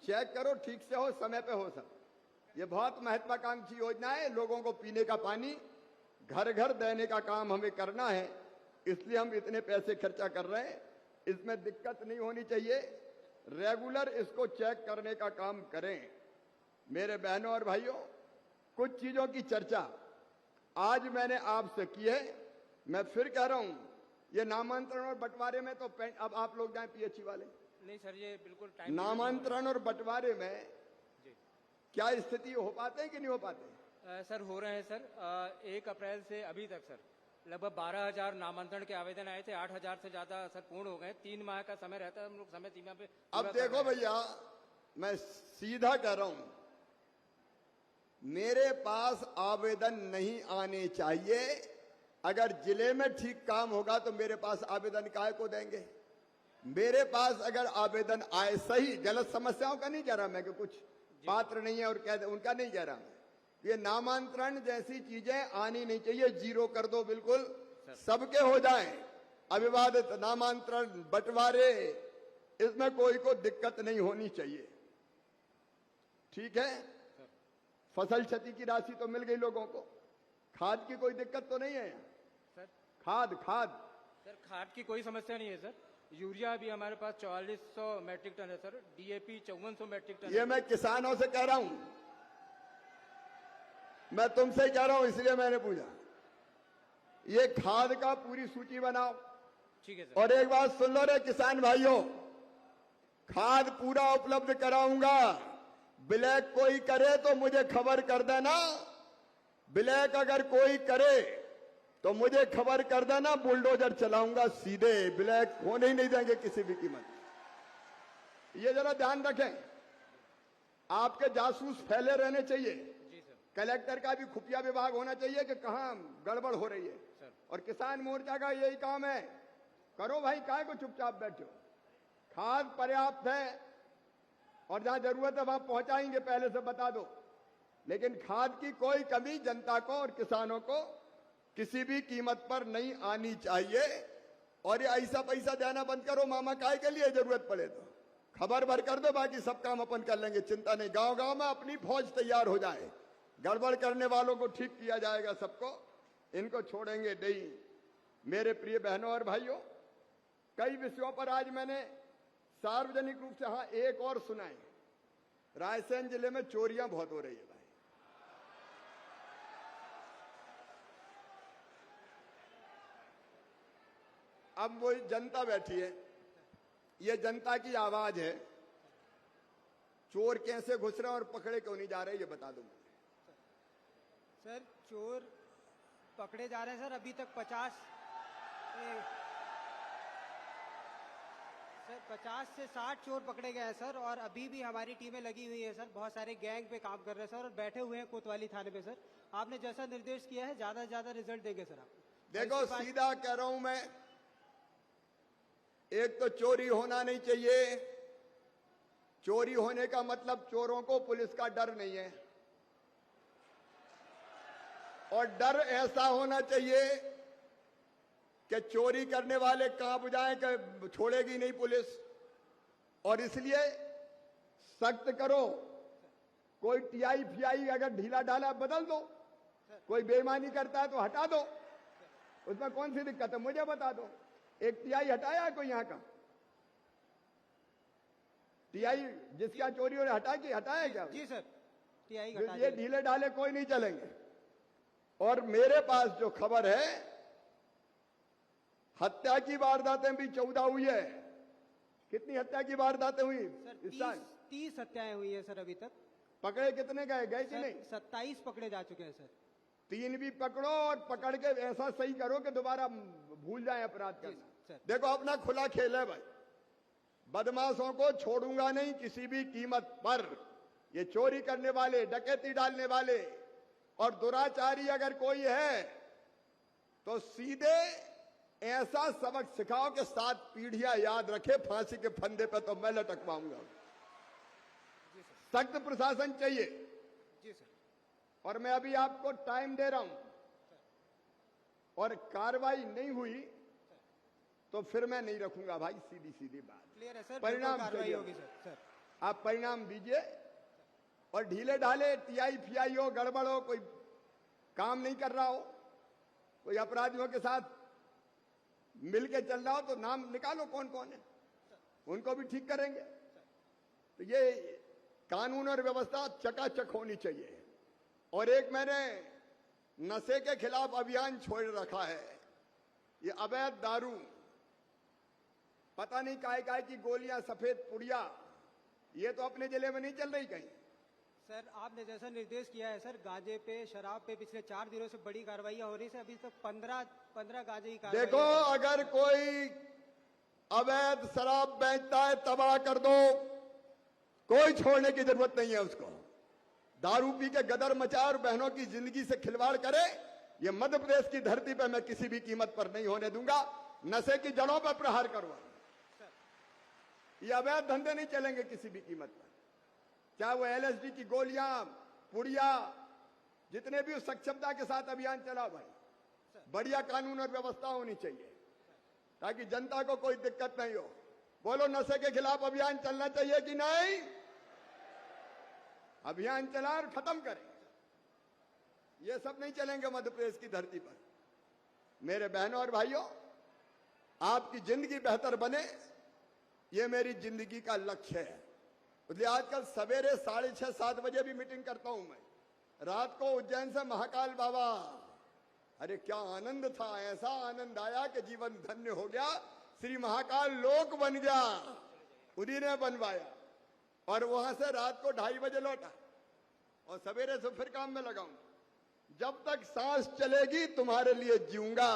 चेक करो, ठीक से हो, समय पे हो सब। ये बहुत महत्वाकांक्षी योजना है, लोगों को पीने का पानी घर घर देने का काम हमें करना है, इसलिए हम इतने पैसे खर्चा कर रहे हैं। इसमें दिक्कत नहीं होनी चाहिए, रेगुलर इसको चेक करने का काम करें। मेरे बहनों और भाइयों, कुछ चीजों की चर्चा आज मैंने आपसे की है। मैं फिर कह रहा हूं, ये नामांतरण और बंटवारे में तो अब आप लोग जाएं पीएचई वाले। नहीं सर, ये बिल्कुल टाइम नामांतरण और बंटवारे में क्या स्थिति हो पाते हैं कि नहीं हो पाते? सर हो रहे हैं सर। 1 अप्रैल से अभी तक सर लगभग 12,000 नामांतरण के आवेदन आए थे, 8,000 से ज्यादा सर पूर्ण हो गए। 3 माह का समय रहता है, हम लोग समय सीमा पे अब पूरा कर देखो रहे हैं। भैया, मैं सीधा कह रहा हूं, मेरे पास आवेदन नहीं आने चाहिए। अगर जिले में ठीक काम होगा तो मेरे पास आवेदन काहे को देंगे? मेरे पास अगर आवेदन आए, सही गलत समस्याओं का नहीं कह रहा मैं कि कुछ पात्र नहीं है और कह दे, उनका नहीं कह रहा मैं। ये नामांतरण जैसी चीजें आनी नहीं चाहिए, जीरो कर दो, बिल्कुल सबके हो जाएं। अविवादित नामांतरण, बंटवारे, इसमें कोई को दिक्कत नहीं होनी चाहिए। ठीक है, फसल क्षति की राशि तो मिल गई लोगों को, खाद की कोई दिक्कत तो नहीं है सर। खाद सर खाद की कोई समस्या नहीं है सर। यूरिया भी हमारे पास 4400 मैट्रिक टन है सर। डीएपी 5400 मैट्रिक टन ये है। मैं किसानों से कह रहा हूं, मैं तुमसे कह रहा हूं, इसलिए मैंने पूछा। ये खाद का पूरी सूची बनाओ। ठीक है सर। और एक बात सुन लो रे किसान भाइयों, खाद पूरा उपलब्ध कराऊंगा। ब्लैक कोई करे तो मुझे खबर कर देना। ब्लैक अगर कोई करे तो मुझे खबर कर देना, बुलडोजर चलाऊंगा सीधे। ब्लैक होने ही नहीं देंगे किसी भी कीमत। ये जरा ध्यान रखें, आपके जासूस फैले रहने चाहिए। जी सर। कलेक्टर का भी खुफिया विभाग होना चाहिए कि कहां गड़बड़ हो रही है। सर। और किसान मोर्चा का यही काम है, करो भाई, काहे को चुपचाप बैठो। खाद पर्याप्त है और जहां जरूरत है वहां पहुंचाएंगे, पहले से बता दो। लेकिन खाद की कोई कमी जनता को और किसानों को किसी भी कीमत पर नहीं आनी चाहिए। और ये ऐसा पैसा देना बंद करो, मामा काय के लिए जरूरत पड़े तो खबर भर कर दो, बाकी सब काम अपन कर लेंगे, चिंता नहीं। गांव गांव में अपनी फौज तैयार हो जाए, गड़बड़ करने वालों को ठीक किया जाएगा सबको, इनको छोड़ेंगे नहीं। मेरे प्रिय बहनों और भाइयों, कई विषयों पर आज मैंने सार्वजनिक रूप से, हाँ एक और सुनाए, रायसेन जिले में चोरियां बहुत हो रही है भाई। अब वो जनता बैठी है, ये जनता की आवाज है। चोर कैसे घुस रहे हैं और पकड़े क्यों नहीं जा रहे, ये बता दो मुझे। सर चोर पकड़े जा रहे हैं सर। अभी तक 50 से 60 चोर पकड़े गए हैं सर। और अभी भी हमारी टीमें लगी हुई है सर, बहुत सारे गैंग पे काम कर रहे हैं सर, और बैठे हुए हैं कोतवाली थाने पे सर। आपने जैसा निर्देश किया है, ज्यादा से ज्यादा रिजल्ट देंगे सर आपको। देखो सीधा कह रहा हूं मैं, एक तो चोरी होना नहीं चाहिए। चोरी होने का मतलब चोरों को पुलिस का डर नहीं है, और डर ऐसा होना चाहिए कि चोरी करने वाले कांप जाएं कि छोड़ेगी नहीं पुलिस। और इसलिए सख्त करो। कोई टीआई फीआई अगर ढीला ढाला बदल दो, कोई बेईमानी करता है तो हटा दो, उसमें कौन सी दिक्कत है, मुझे बता दो। एक टीआई हटाया है कोई यहां का? टीआई जिसका चोरी हो हटा के हटाया क्या? जी सर, टीआई ये ढीले ढाले कोई नहीं चलेंगे। और मेरे पास जो खबर है, हत्या की वारदातें भी 14 हुई है। कितनी हत्या की वारदातें हुई इस साल? 30 हत्याएं हुई है सर अभी तक। पकड़े कितने गए कि नहीं? 27 पकड़े जा चुके हैं सर। 3 भी पकड़ो और पकड़ के ऐसा सही करो कि दोबारा भूल जाए अपराध करना। देखो अपना खुला खेल है भाई, बदमाशों को छोड़ूंगा नहीं किसी भी कीमत पर। ये चोरी करने वाले, डकैती डालने वाले और दुराचारी अगर कोई है तो सीधे ऐसा सबक सिखाओ कि 7 पीढ़ियां याद रखे, फांसी के फंदे पे तो मैं लटकवाऊंगा। सख्त प्रशासन चाहिए। जी सर। और मैं अभी आपको टाइम दे रहा हूं, और कार्रवाई नहीं हुई तो फिर मैं नहीं रखूंगा भाई, सीधी सीधी बात। क्लियर है सर, परिणाम बिल्कुल कार्रवाई चाहिए। होगी सर। आप परिणाम दीजिए, और ढीले ढाले टीआई फीआई हो, गड़बड़ हो, कोई काम नहीं कर रहा हो, कोई अपराधियों के साथ मिलके चल रहा हो तो नाम निकालो कौन कौन है, उनको भी ठीक करेंगे। तो ये कानून और व्यवस्था चकाचक होनी चाहिए। और एक मैंने नशे के खिलाफ अभियान छोड़ रखा है। ये अवैध दारू, पता नहीं काय की गोलियां, सफेद पुड़िया, ये तो अपने जिले में नहीं चल रही कहीं। सर आपने जैसा निर्देश किया है सर, गांजे पे, शराब पे पिछले 4 दिनों से बड़ी कार्रवाइयां हो रही है। अभी तक 15 गांजे की कार्रवाई। देखो अगर कोई अवैध शराब बेचता है तबाह कर दो, कोई छोड़ने की जरूरत नहीं है उसको। दारू पी के गदर मचा और बहनों की जिंदगी से खिलवाड़ करे, ये मध्य प्रदेश की धरती पर मैं किसी भी कीमत पर नहीं होने दूंगा। नशे की जड़ों पर प्रहार करूंगा। ये अवैध धंधे नहीं चलेंगे किसी भी कीमत पर, चाहे वो एलएसडी की गोलियां, पुड़िया, जितने भी उस सक्षमता के साथ अभियान चला भाई। बढ़िया कानून और व्यवस्था होनी चाहिए ताकि जनता को कोई दिक्कत नहीं हो। बोलो नशे के खिलाफ अभियान चलना चाहिए कि नहीं? अभियान चला और खत्म करें। ये सब नहीं चलेंगे मध्य प्रदेश की धरती पर। मेरे बहनों और भाइयों, आपकी जिंदगी बेहतर बने, ये मेरी जिंदगी का लक्ष्य है। इसलिए आजकल सवेरे 6:30-7 बजे भी मीटिंग करता हूं मैं। रात को उज्जैन से महाकाल बाबा, अरे क्या आनंद था, ऐसा आनंद आया कि जीवन धन्य हो गया। श्री महाकाल लोक बन गया, उन्हीं ने बनवाया। और वहां से रात को 2:30 बजे लौटा और सवेरे से फिर काम में लगाऊंगा। जब तक सांस चलेगी तुम्हारे लिए जीऊंगा।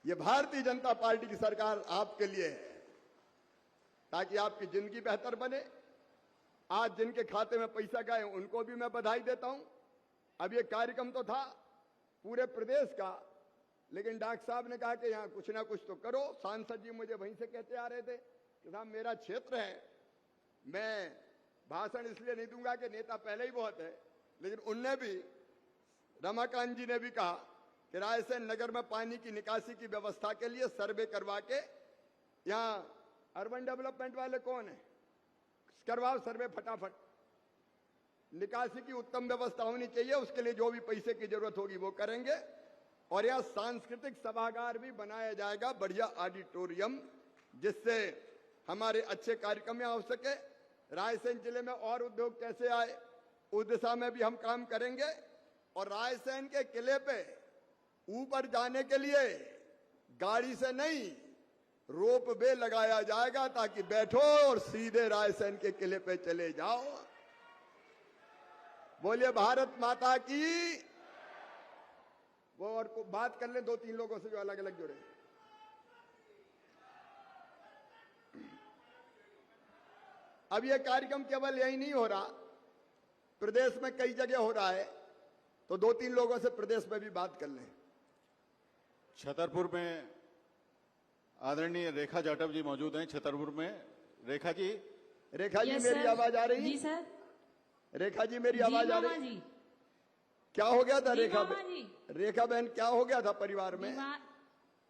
ये भारतीय जनता पार्टी की सरकार आपके लिए है, ताकि आपकी जिंदगी बेहतर बने। आज जिनके खाते में पैसा गए उनको भी मैं बधाई देता हूं। अब ये कार्यक्रम तो था पूरे प्रदेश का, लेकिन डॉक्टर साहब ने कहा कि यहां कुछ ना कुछ तो करो। सांसद जी मुझे वहीं से कहते आ रहे थे कि साहब मेरा क्षेत्र है, मैं भाषण इसलिए नहीं दूंगा कि नेता पहले ही बहुत है, लेकिन उनने भी, रमाकांत जी ने भी कहा कि रायसेन नगर में पानी की निकासी की व्यवस्था के लिए सर्वे करवा के, यहां अर्बन डेवलपमेंट वाले कौन है, करवाओ सर्वे फटाफट। निकासी की उत्तम व्यवस्था होनी चाहिए, उसके लिए जो भी पैसे की जरूरत होगी वो करेंगे। और यहां सांस्कृतिक सभागार भी बनाया जाएगा, बढ़िया ऑडिटोरियम, जिससे हमारे अच्छे कार्यक्रम हो सके। रायसेन जिले में और उद्योग कैसे आए, उस दिशा में भी हम काम करेंगे। और रायसेन के किले पे ऊपर जाने के लिए गाड़ी से नहीं, रोप वे लगाया जाएगा, ताकि बैठो और सीधे रायसेन के किले पे चले जाओ। बोलिए भारत माता की। वो और को बात कर ले 2-3 लोगों से जो अलग अलग जुड़े। अब ये कार्यक्रम केवल यही नहीं हो रहा, प्रदेश में कई जगह हो रहा है, तो 2-3 लोगों से प्रदेश में भी बात कर लें। छतरपुर में आदरणीय रेखा जाटव जी मौजूद हैं। छतरपुर में रेखा जी। रेखा जी मेरी आवाज आ रही है? जी सर। रेखा जी मेरी आवाज आ रही है? क्या हो गया था रेखा बहन? रेखा बहन क्या हो गया था परिवार में?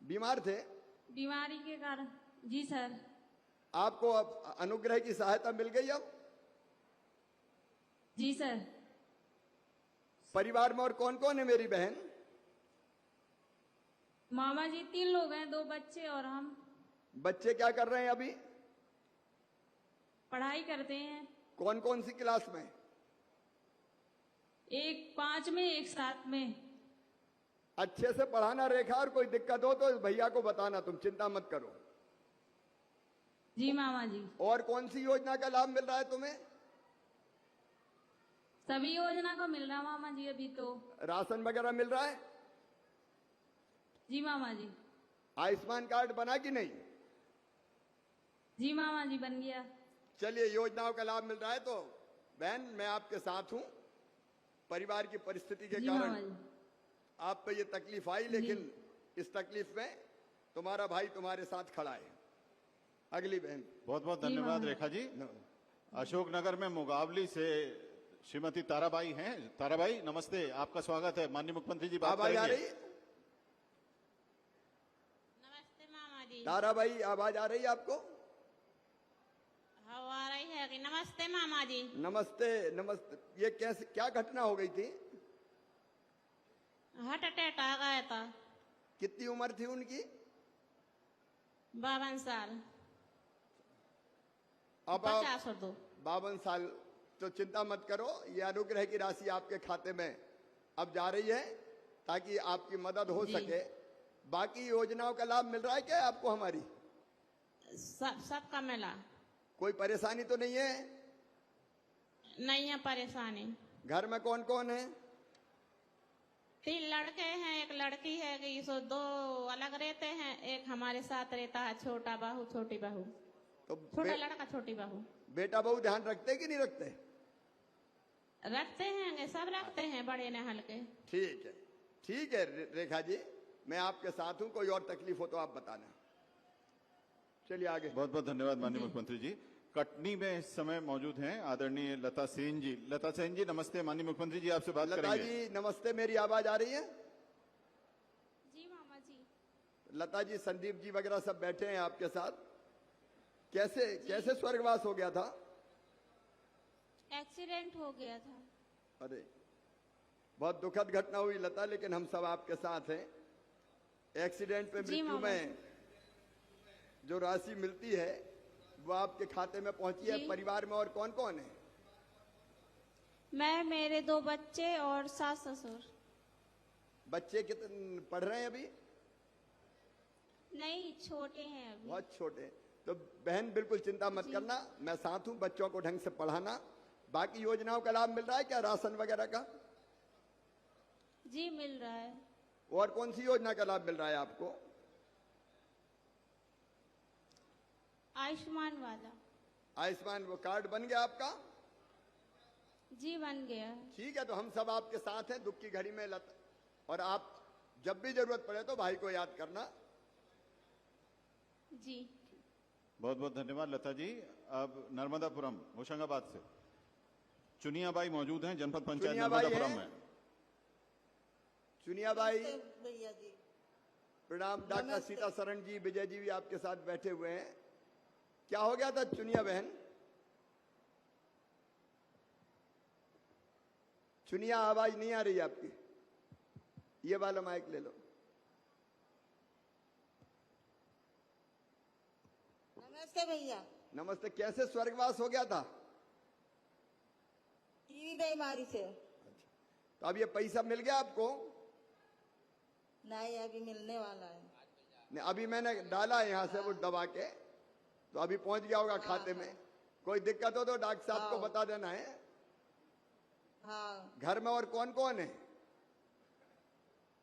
बीमार थे? बीमारी के कारण। जी सर। आपको अब अनुग्रह की सहायता मिल गई अब? जी सर। परिवार में और कौन कौन है मेरी बहन? मामा जी 3 लोग हैं, 2 बच्चे और हम। बच्चे क्या कर रहे हैं अभी? पढ़ाई करते हैं। कौन कौन सी क्लास में? एक 5 में, एक 7 में। अच्छे से पढ़ाना रेखा, और कोई दिक्कत हो तो भैया को बताना, तुम चिंता मत करो। जी मामा जी। और कौन सी योजना का लाभ मिल रहा है तुम्हें? सभी योजना को मिल रहा मामा जी अभी तो। राशन वगैरह मिल रहा है? जी मामा जी। आयुष्मान कार्ड बना कि नहीं? जी मामा जी बन गया। चलिए, योजनाओं का लाभ मिल रहा है। तो बहन, मैं आपके साथ हूं। परिवार की परिस्थिति के जी मामा कारण जी। आप पे ये तकलीफ आई, लेकिन इस तकलीफ में तुम्हारा भाई तुम्हारे साथ खड़ा है। अगली बहन। बहुत बहुत जी, धन्यवाद मामा। रेखा जी। अशोकनगर में मुगावली से श्रीमती ताराबाई हैं। ताराबाई नमस्ते, आपका स्वागत है। माननीय मुख्यमंत्री जी बात आवाज आ करेंगे। रही है? नमस्ते मामा जी। ताराबाई, आवाज आ रही है आपको? हाँ आ रही है कि नमस्ते मामा जी। नमस्ते नमस्ते। ये कैसे, क्या घटना हो गई थी? हार्ट अटैक आ गया था। कितनी उम्र थी उनकी? 52 साल। अब आप 50 और 2। 52 साल। तो चिंता मत करो, ये अनुग्रह की राशि आपके खाते में अब जा रही है ताकि आपकी मदद हो जी। सके। बाकी योजनाओं का लाभ मिल रहा है क्या आपको हमारी? सबका मिला। कोई परेशानी तो नहीं है? नहीं है परेशानी। घर में कौन कौन है? 3 लड़के हैं, 1 लड़की है कि सो 2 अलग रहते हैं, एक हमारे साथ रहता है, छोटा बहू छोटी बहू। तो छोटा लड़का छोटी बहू। बेटा बहू ध्यान रखते कि नहीं रखते? रखते हैं, सब रखते हैं, बड़े न हल्के। ठीक है, ठीक है रेखा जी, मैं आपके साथ हूं। कोई और तकलीफ हो तो आप बताना। चलिए आगे। बहुत बहुत धन्यवाद माननीय मुख्यमंत्री जी। कटनी में इस समय मौजूद हैं आदरणीय लता सेन जी। लता सेन जी नमस्ते, माननीय मुख्यमंत्री जी आपसे बात लता करेंगे। जी नमस्ते, मेरी आवाज आ रही है? जी मामा जी। लता जी, संदीप जी वगैरह सब बैठे हैं आपके साथ। कैसे स्वर्गवास हो गया था? एक्सीडेंट हो गया था। अरे, बहुत दुखद घटना हुई लता, लेकिन हम सब आपके साथ हैं। एक्सीडेंट पे जी मृत्यु मामा में जो राशि मिलती है वो आपके खाते में पहुंची है। जी। परिवार में और कौन कौन है? मैं, मेरे 2 बच्चे और सास ससुर। बच्चे कितने पढ़ रहे हैं अभी? नहीं, छोटे हैं अभी। बहुत छोटे। तो बहन बिल्कुल चिंता मत करना, मैं साथ हूं। बच्चों को ढंग से पढ़ाना। बाकी योजनाओं का लाभ मिल रहा है क्या, राशन वगैरह का? जी मिल रहा है। और कौन सी योजना का लाभ मिल रहा है आपको? आयुष्मान वाला। आयुष्मान वो कार्ड बन गया आपका? जी बन गया। ठीक है, तो हम सब आपके साथ हैं दुख की घड़ी में लता। और आप जब भी जरूरत पड़े तो भाई को याद करना। जी बहुत बहुत धन्यवाद लता जी। अब नर्मदापुरम होशंगाबाद से चुनियाबाई मौजूद हैं, जनपद पंचायत चुनियाबाई नर्मदापुरम हैं? में। चुनियाबाई भैया जी। प्रणाम। डॉक्टर सीता शरण जी, विजय जी भी आपके साथ बैठे हुए हैं। क्या हो गया था चुनिया बहन? चुनिया, आवाज नहीं आ रही आपकी। ये वाला माइक ले लो। नमस्ते भैया। नमस्ते। कैसे स्वर्गवास हो गया था? टीवी बीमारी से। तो अब ये पैसा मिल गया आपको? नहीं, अभी मिलने वाला है। नहीं, अभी मैंने डाला है यहाँ से वो दबा के, तो अभी पहुंच गया होगा खाते में। कोई दिक्कत हो तो डॉक्टर साहब को बता देना है। हाँ। घर में और कौन कौन है?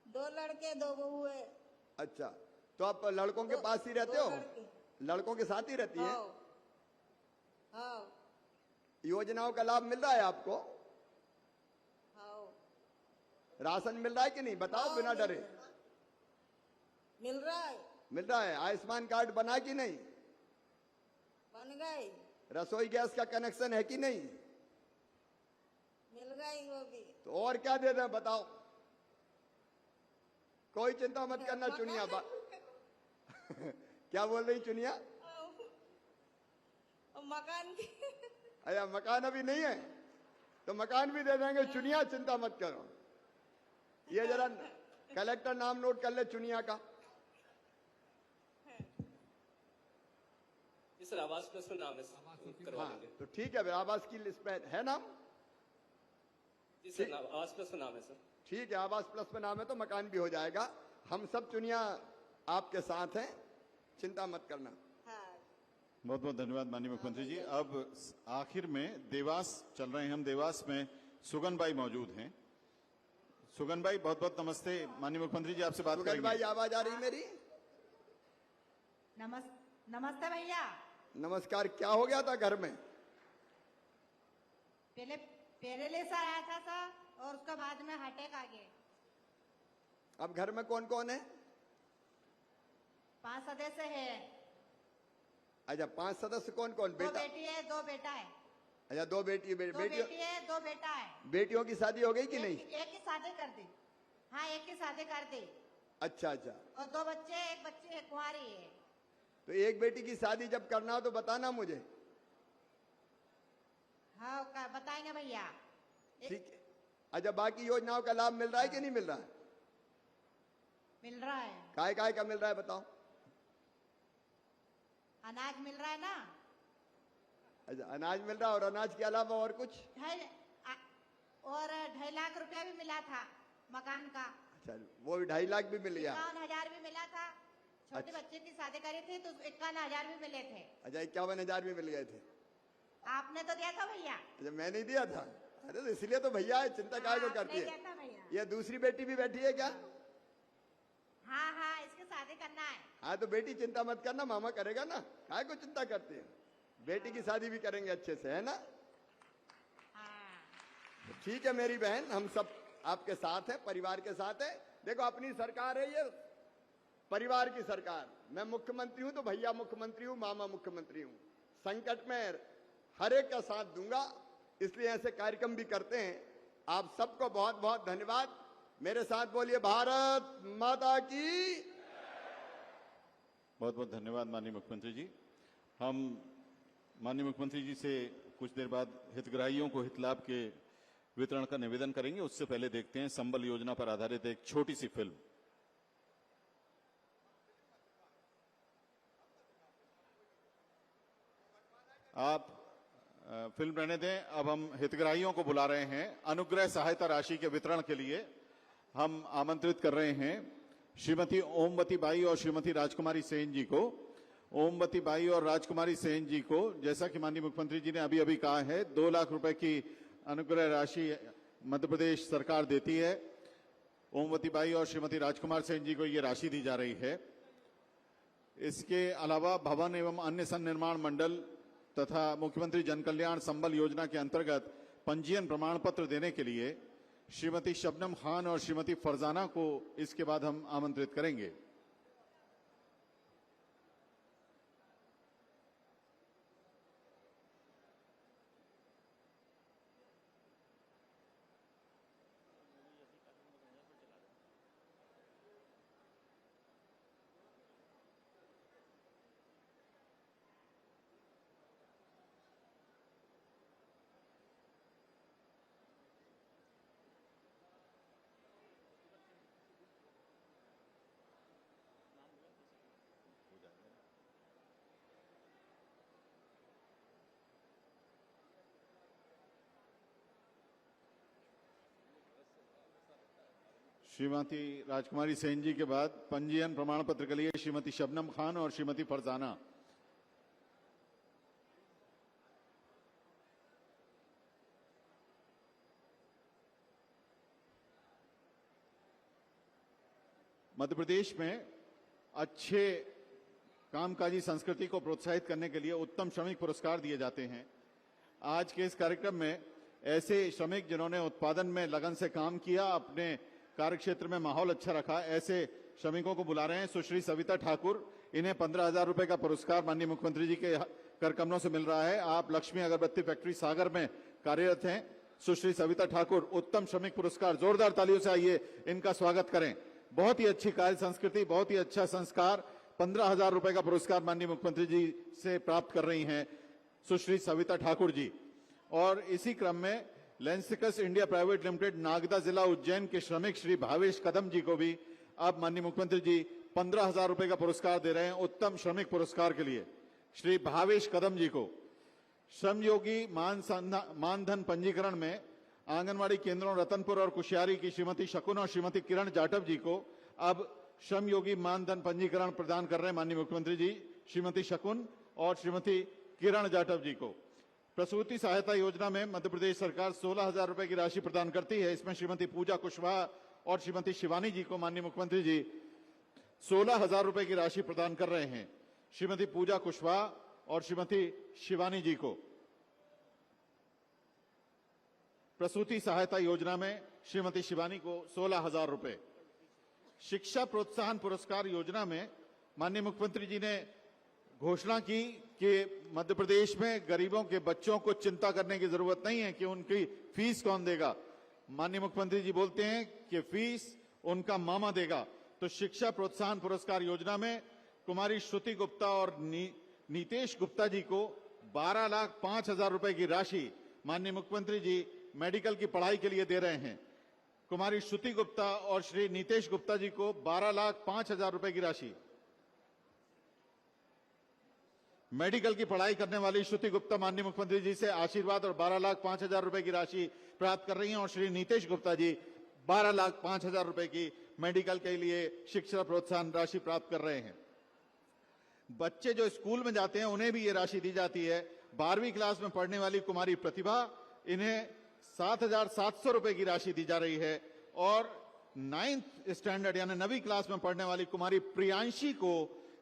2 लड़के 2 बहू है। अच्छा, तो आप लड़कों के पास ही रहते हो? लड़कों के साथ ही रहती है? हाँ। योजनाओं का लाभ मिल रहा है आपको? हाँ। राशन मिल रहा है कि नहीं, बताओ बिना डरे। मिल रहा है। मिल रहा है। आयुष्मान कार्ड बना कि नहीं? बन गई। रसोई गैस का कनेक्शन है कि नहीं? मिल गई वो भी। तो और क्या दे दें बताओ। कोई चिंता मत करना चुनिया। क्या बोल रही चुनिया? मकान की। अरे मकान अभी नहीं है तो मकान भी दे देंगे चुनिया, चिंता मत करो। ये जरा कलेक्टर नाम नोट कर ले चुनिया का। सर आवास प्लस में नाम है करवा हाँ, देंगे। तो ठीक है, आवास की लिस्ट पे है नाम? जी सर, आवास प्लस में नाम है सर। ठीक है, आवास प्लस में नाम है तो मकान भी हो जाएगा। हम सब चुनिया आपके साथ हैं, चिंता मत करना। बहुत बहुत धन्यवाद माननीय मुख्यमंत्री जी। अब आखिर में देवास चल रहे हैं हम। देवास में सुगनबाई मौजूद हैं। सुगनबाई बहुत बहुत नमस्ते, माननीय मुख्यमंत्री जी आपसे बात सुगन करेंगे। भाई, आवाज आ रही मेरी? नमस्ते भैया। नमस्कार। क्या हो गया था घर में? पहले पैरालिसिस आया था सर, और उसके बाद में अटैक आ गए। अब घर में कौन कौन है? 5 सदस्य है। अच्छा, 5 सदस्य कौन कौन? 2 बेटा? बेटी है, 2 बेटा है। अच्छा, 2 बेटी 2 बेटी है, 2 बेटा है। बेटियों की शादी हो गई कि नहीं? एक की शादी कर दी। हाँ, एक की शादी कर दी। अच्छा अच्छा। और 2 बच्चे, एक बच्ची है, कुंवारी है। तो एक बेटी की शादी जब करना हो तो बताना मुझे। हाँ, बताएंगे भैया। ठीक है। अच्छा, बाकी योजनाओं का लाभ मिल रहा है कि नहीं मिल रहा है? मिल रहा है। काय काय का मिल रहा है बताओ? अनाज मिल रहा है ना। अच्छा, अनाज मिल रहा है। और अनाज के अलावा और कुछ? 2.5 लाख रुपया भी मिला था मकान का। अच्छा, वो भी 2.5 लाख भी मिल गया। 51,000 भी मिला था। छोटे बच्चे की शादी करी थी तो 51,000 भी मिले थे। अच्छा, 51,000 भी मिल गए थे। आपने तो दिया था भैया। अच्छा, मैं नहीं दिया था। अरे तो इसलिए तो भैया है, चिंता काय को करती है। ये दूसरी बेटी भी बैठी है क्या? हाँ हाँ, इसकी शादी करना है। हाँ, तो बेटी चिंता मत करना, मामा करेगा ना। काय को चिंता करती है? बेटी की शादी भी करेंगे अच्छे से, है ना? तो ठीक है मेरी बहन, हम सब आपके साथ हैं, परिवार के साथ है। देखो, अपनी सरकार है ये, परिवार की सरकार। मैं मुख्यमंत्री हूं तो भैया मुख्यमंत्री हूं, मामा मुख्यमंत्री हूं। संकट में हर एक का साथ दूंगा, इसलिए ऐसे कार्यक्रम भी करते हैं। आप सबको बहुत बहुत धन्यवाद। मेरे साथ बोलिए, भारत माता की। बहुत बहुत धन्यवाद माननीय मुख्यमंत्री जी। हम माननीय मुख्यमंत्री जी से कुछ देर बाद हितग्राहियों को हित लाभ के वितरण का निवेदन करेंगे। उससे पहले देखते हैं संबल योजना पर आधारित एक छोटी सी फिल्म। आप फिल्म रहने दें। अब हम हितग्राहियों को बुला रहे हैं अनुग्रह सहायता राशि के वितरण के लिए। हम आमंत्रित कर रहे हैं श्रीमती ओमवती बाई और श्रीमती राजकुमारी सेन जी को। ओमवती बाई और राजकुमारी सेन जी को, जैसा कि माननीय मुख्यमंत्री जी ने अभी अभी कहा है, 2 लाख रुपए की अनुग्रह राशि मध्य प्रदेश सरकार देती है। ओमवती बाई और श्रीमती राजकुमार सेन जी को ये राशि दी जा रही है। इसके अलावा भवन एवं अन्य संनिर्माण मंडल तथा मुख्यमंत्री जन कल्याण संबल योजना के अंतर्गत पंजीयन प्रमाण पत्र देने के लिए श्रीमती शबनम खान और श्रीमती फरजाना को इसके बाद हम आमंत्रित करेंगे। श्रीमती राजकुमारी सेन जी के बाद पंजीयन प्रमाण पत्र के लिए श्रीमती शबनम खान और श्रीमती फरजाना। मध्य प्रदेश में अच्छे कामकाजी संस्कृति को प्रोत्साहित करने के लिए उत्तम श्रमिक पुरस्कार दिए जाते हैं। आज के इस कार्यक्रम में ऐसे श्रमिक जिन्होंने उत्पादन में लगन से काम किया, अपने कार्य क्षेत्र में माहौल अच्छा रखा, ऐसे श्रमिकों को बुला रहे हैं। सुश्री सविता ठाकुर, इन्हें 15,000 रुपए का पुरस्कार माननीय मुख्यमंत्री जी के कर कमलों से मिल रहा है। आप लक्ष्मी अगरबत्ती फैक्ट्री सागर में कार्यरत हैं। सुश्री सविता ठाकुर, उत्तम श्रमिक पुरस्कार। जोरदार तालियों से आइए इनका स्वागत करें। बहुत ही अच्छी कार्य संस्कृति, बहुत ही अच्छा संस्कार। 15,000 रुपए का पुरस्कार माननीय मुख्यमंत्री जी से प्राप्त कर रही हैं सुश्री सविता ठाकुर जी। और इसी क्रम में लेंसिकस इंडिया प्राइवेट लिमिटेड नागदा जिला उज्जैन के श्रमिक श्री भावेश कदम जी को भी अब माननीय मुख्यमंत्री जी 15,000 रुपए का पुरस्कार दे रहे हैं उत्तम श्रमिक पुरस्कार के लिए। श्री भावेश कदम जी को श्रमयोगी मानधन पंजीकरण में आंगनवाड़ी केंद्रों रतनपुर और कुशियारी की श्रीमती शकुन और श्रीमती किरण जाटव जी को अब श्रमयोगी मानधन पंजीकरण प्रदान कर रहे हैं माननीय मुख्यमंत्री जी, श्रीमती शकुन और श्रीमती किरण जाटव जी को। प्रसूति सहायता योजना में मध्य प्रदेश सरकार 16,000 रुपए की राशि प्रदान करती है। इसमें श्रीमती पूजा कुशवाहा और श्रीमती शिवानी जी को माननीय मुख्यमंत्री जी 16,000 रुपए की राशि प्रदान कर रहे हैं। श्रीमती पूजा कुशवाहा और श्रीमती शिवानी जी को। प्रसूति सहायता योजना में श्रीमती शिवानी को 16,000 रुपए। शिक्षा प्रोत्साहन पुरस्कार योजना में माननीय मुख्यमंत्री जी ने घोषणा की कि मध्य प्रदेश में गरीबों के बच्चों को चिंता करने की जरूरत नहीं है कि उनकी फीस कौन देगा। माननीय मुख्यमंत्री जी बोलते हैं कि फीस उनका मामा देगा। तो शिक्षा प्रोत्साहन पुरस्कार योजना में कुमारी श्रुति गुप्ता और नीतेश गुप्ता जी को 12,05,000 रुपए की राशि माननीय मुख्यमंत्री जी मेडिकल की पढ़ाई के लिए दे रहे हैं। कुमारी श्रुति गुप्ता और श्री नीतेश गुप्ता जी को 12,05,000 रुपए की राशि। मेडिकल की पढ़ाई करने वाली श्रुति गुप्ता माननीय मुख्यमंत्री जी से आशीर्वाद और 12,05,000 रुपए की राशि प्राप्त कर रही हैं और श्री नीतेश गुप्ता जी 12,05,000 रुपए की मेडिकल के लिए शिक्षा प्रोत्साहन राशि प्राप्त कर रहे हैं। बच्चे जो स्कूल में जाते हैं उन्हें भी ये राशि दी जाती है। 12वीं क्लास में पढ़ने वाली कुमारी प्रतिभा, इन्हें 7,700 रुपए की राशि दी जा रही है और 9th स्टैंडर्ड यानी 9वीं क्लास में पढ़ने वाली कुमारी प्रियांशी को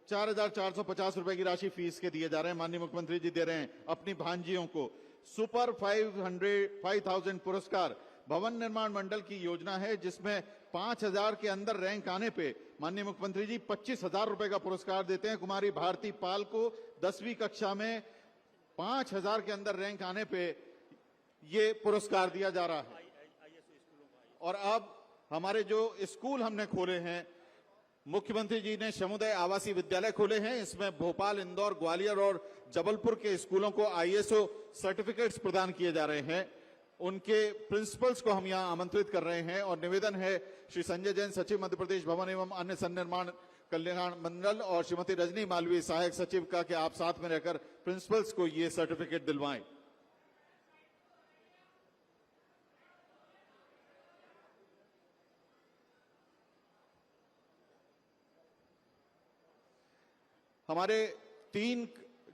4,450 रुपए की राशि फीस के दिए जा रहे हैं। माननीय मुख्यमंत्री जी दे रहे हैं अपनी भांजियों को। सुपर 5,000 पुरस्कार भवन निर्माण मंडल की योजना है जिसमें 5,000 के अंदर रैंक आने पे माननीय मुख्यमंत्री जी 25,000 रुपए का पुरस्कार देते हैं। कुमारी भारती पाल को 10वीं कक्षा में 5,000 के अंदर रैंक आने पे ये पुरस्कार दिया जा रहा है। और अब हमारे जो स्कूल हमने खोले हैं, मुख्यमंत्री जी ने समुदाय आवासीय विद्यालय खोले हैं। इसमें भोपाल, इंदौर, ग्वालियर और जबलपुर के स्कूलों को ISO सर्टिफिकेट्स प्रदान किए जा रहे हैं। उनके प्रिंसिपल्स को हम यहां आमंत्रित कर रहे हैं और निवेदन है श्री संजय जैन, सचिव मध्य प्रदेश भवन एवं अन्य सन्निर्माण कल्याण मंडल, और श्रीमती रजनी मालवीय, सहायक सचिव का कि आप साथ में रहकर प्रिंसिपल्स को ये सर्टिफिकेट दिलवाएं। हमारे 3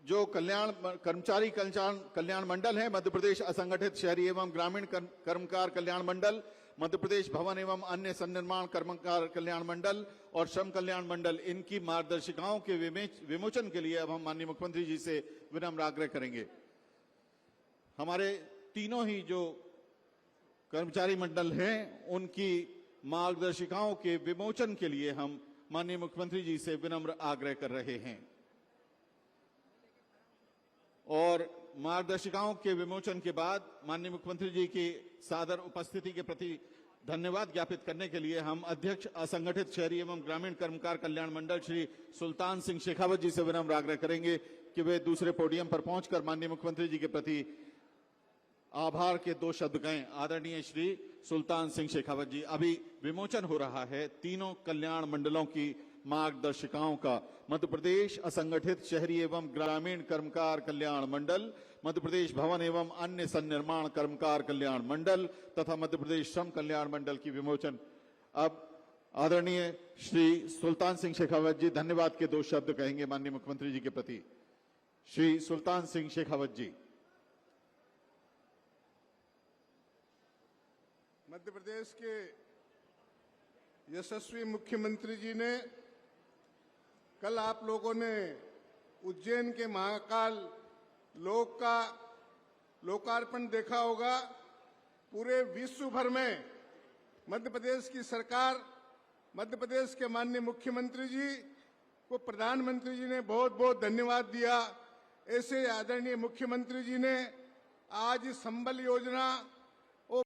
जो कर्मचारी कल्याण मंडल है, मध्य प्रदेश असंगठित शहरी एवं ग्रामीण कर्मकार कल्याण मंडल, मध्य प्रदेश भवन एवं अन्य सन्निर्माण कर्मकार कल्याण मंडल और श्रम कल्याण मंडल, इनकी मार्गदर्शिकाओं के विमोचन के लिए अब हम माननीय मुख्यमंत्री जी से विनम्र आग्रह करेंगे। हमारे तीनों ही जो कर्मचारी मंडल हैं उनकी मार्गदर्शिकाओं के विमोचन के लिए हम माननीय मुख्यमंत्री जी से विनम्र आग्रह कर रहे हैं और मार्गदर्शिकाओं के विमोचन के बाद माननीय मुख्यमंत्री जी की सादर उपस्थिति के प्रति धन्यवाद ज्ञापित करने के लिए हम अध्यक्ष असंगठित शहरी एवं ग्रामीण कर्मकार कल्याण मंडल श्री सुल्तान सिंह शेखावत जी से विनम्र आग्रह करेंगे कि वे दूसरे पोडियम पर पहुंचकर माननीय मुख्यमंत्री जी के प्रति आभार के 2 शब्द कहें। आदरणीय श्री सुल्तान सिंह शेखावत जी, अभी विमोचन हो रहा है तीनों कल्याण मंडलों की मार्गदर्शिकाओं का। मध्य प्रदेश असंगठित शहरी एवं ग्रामीण कर्मकार कल्याण मंडल, मध्य प्रदेश भवन एवं अन्य सन्निर्माण कर्मकार कल्याण मंडल तथा मध्य प्रदेश श्रम कल्याण मंडल की विमोचन। अब आदरणीय श्री सुल्तान सिंह शेखावत जी धन्यवाद के 2 शब्द कहेंगे माननीय मुख्यमंत्री जी के प्रति। श्री सुल्तान सिंह शेखावत जी। मध्य प्रदेश के यशस्वी मुख्यमंत्री जी ने कल आप लोगों ने उज्जैन के महाकाल लोक का लोकार्पण देखा होगा। पूरे विश्व भर में मध्य प्रदेश की सरकार, मध्य प्रदेश के माननीय मुख्यमंत्री जी को प्रधानमंत्री जी ने बहुत बहुत धन्यवाद दिया। ऐसे आदरणीय मुख्यमंत्री जी ने आज संबल योजना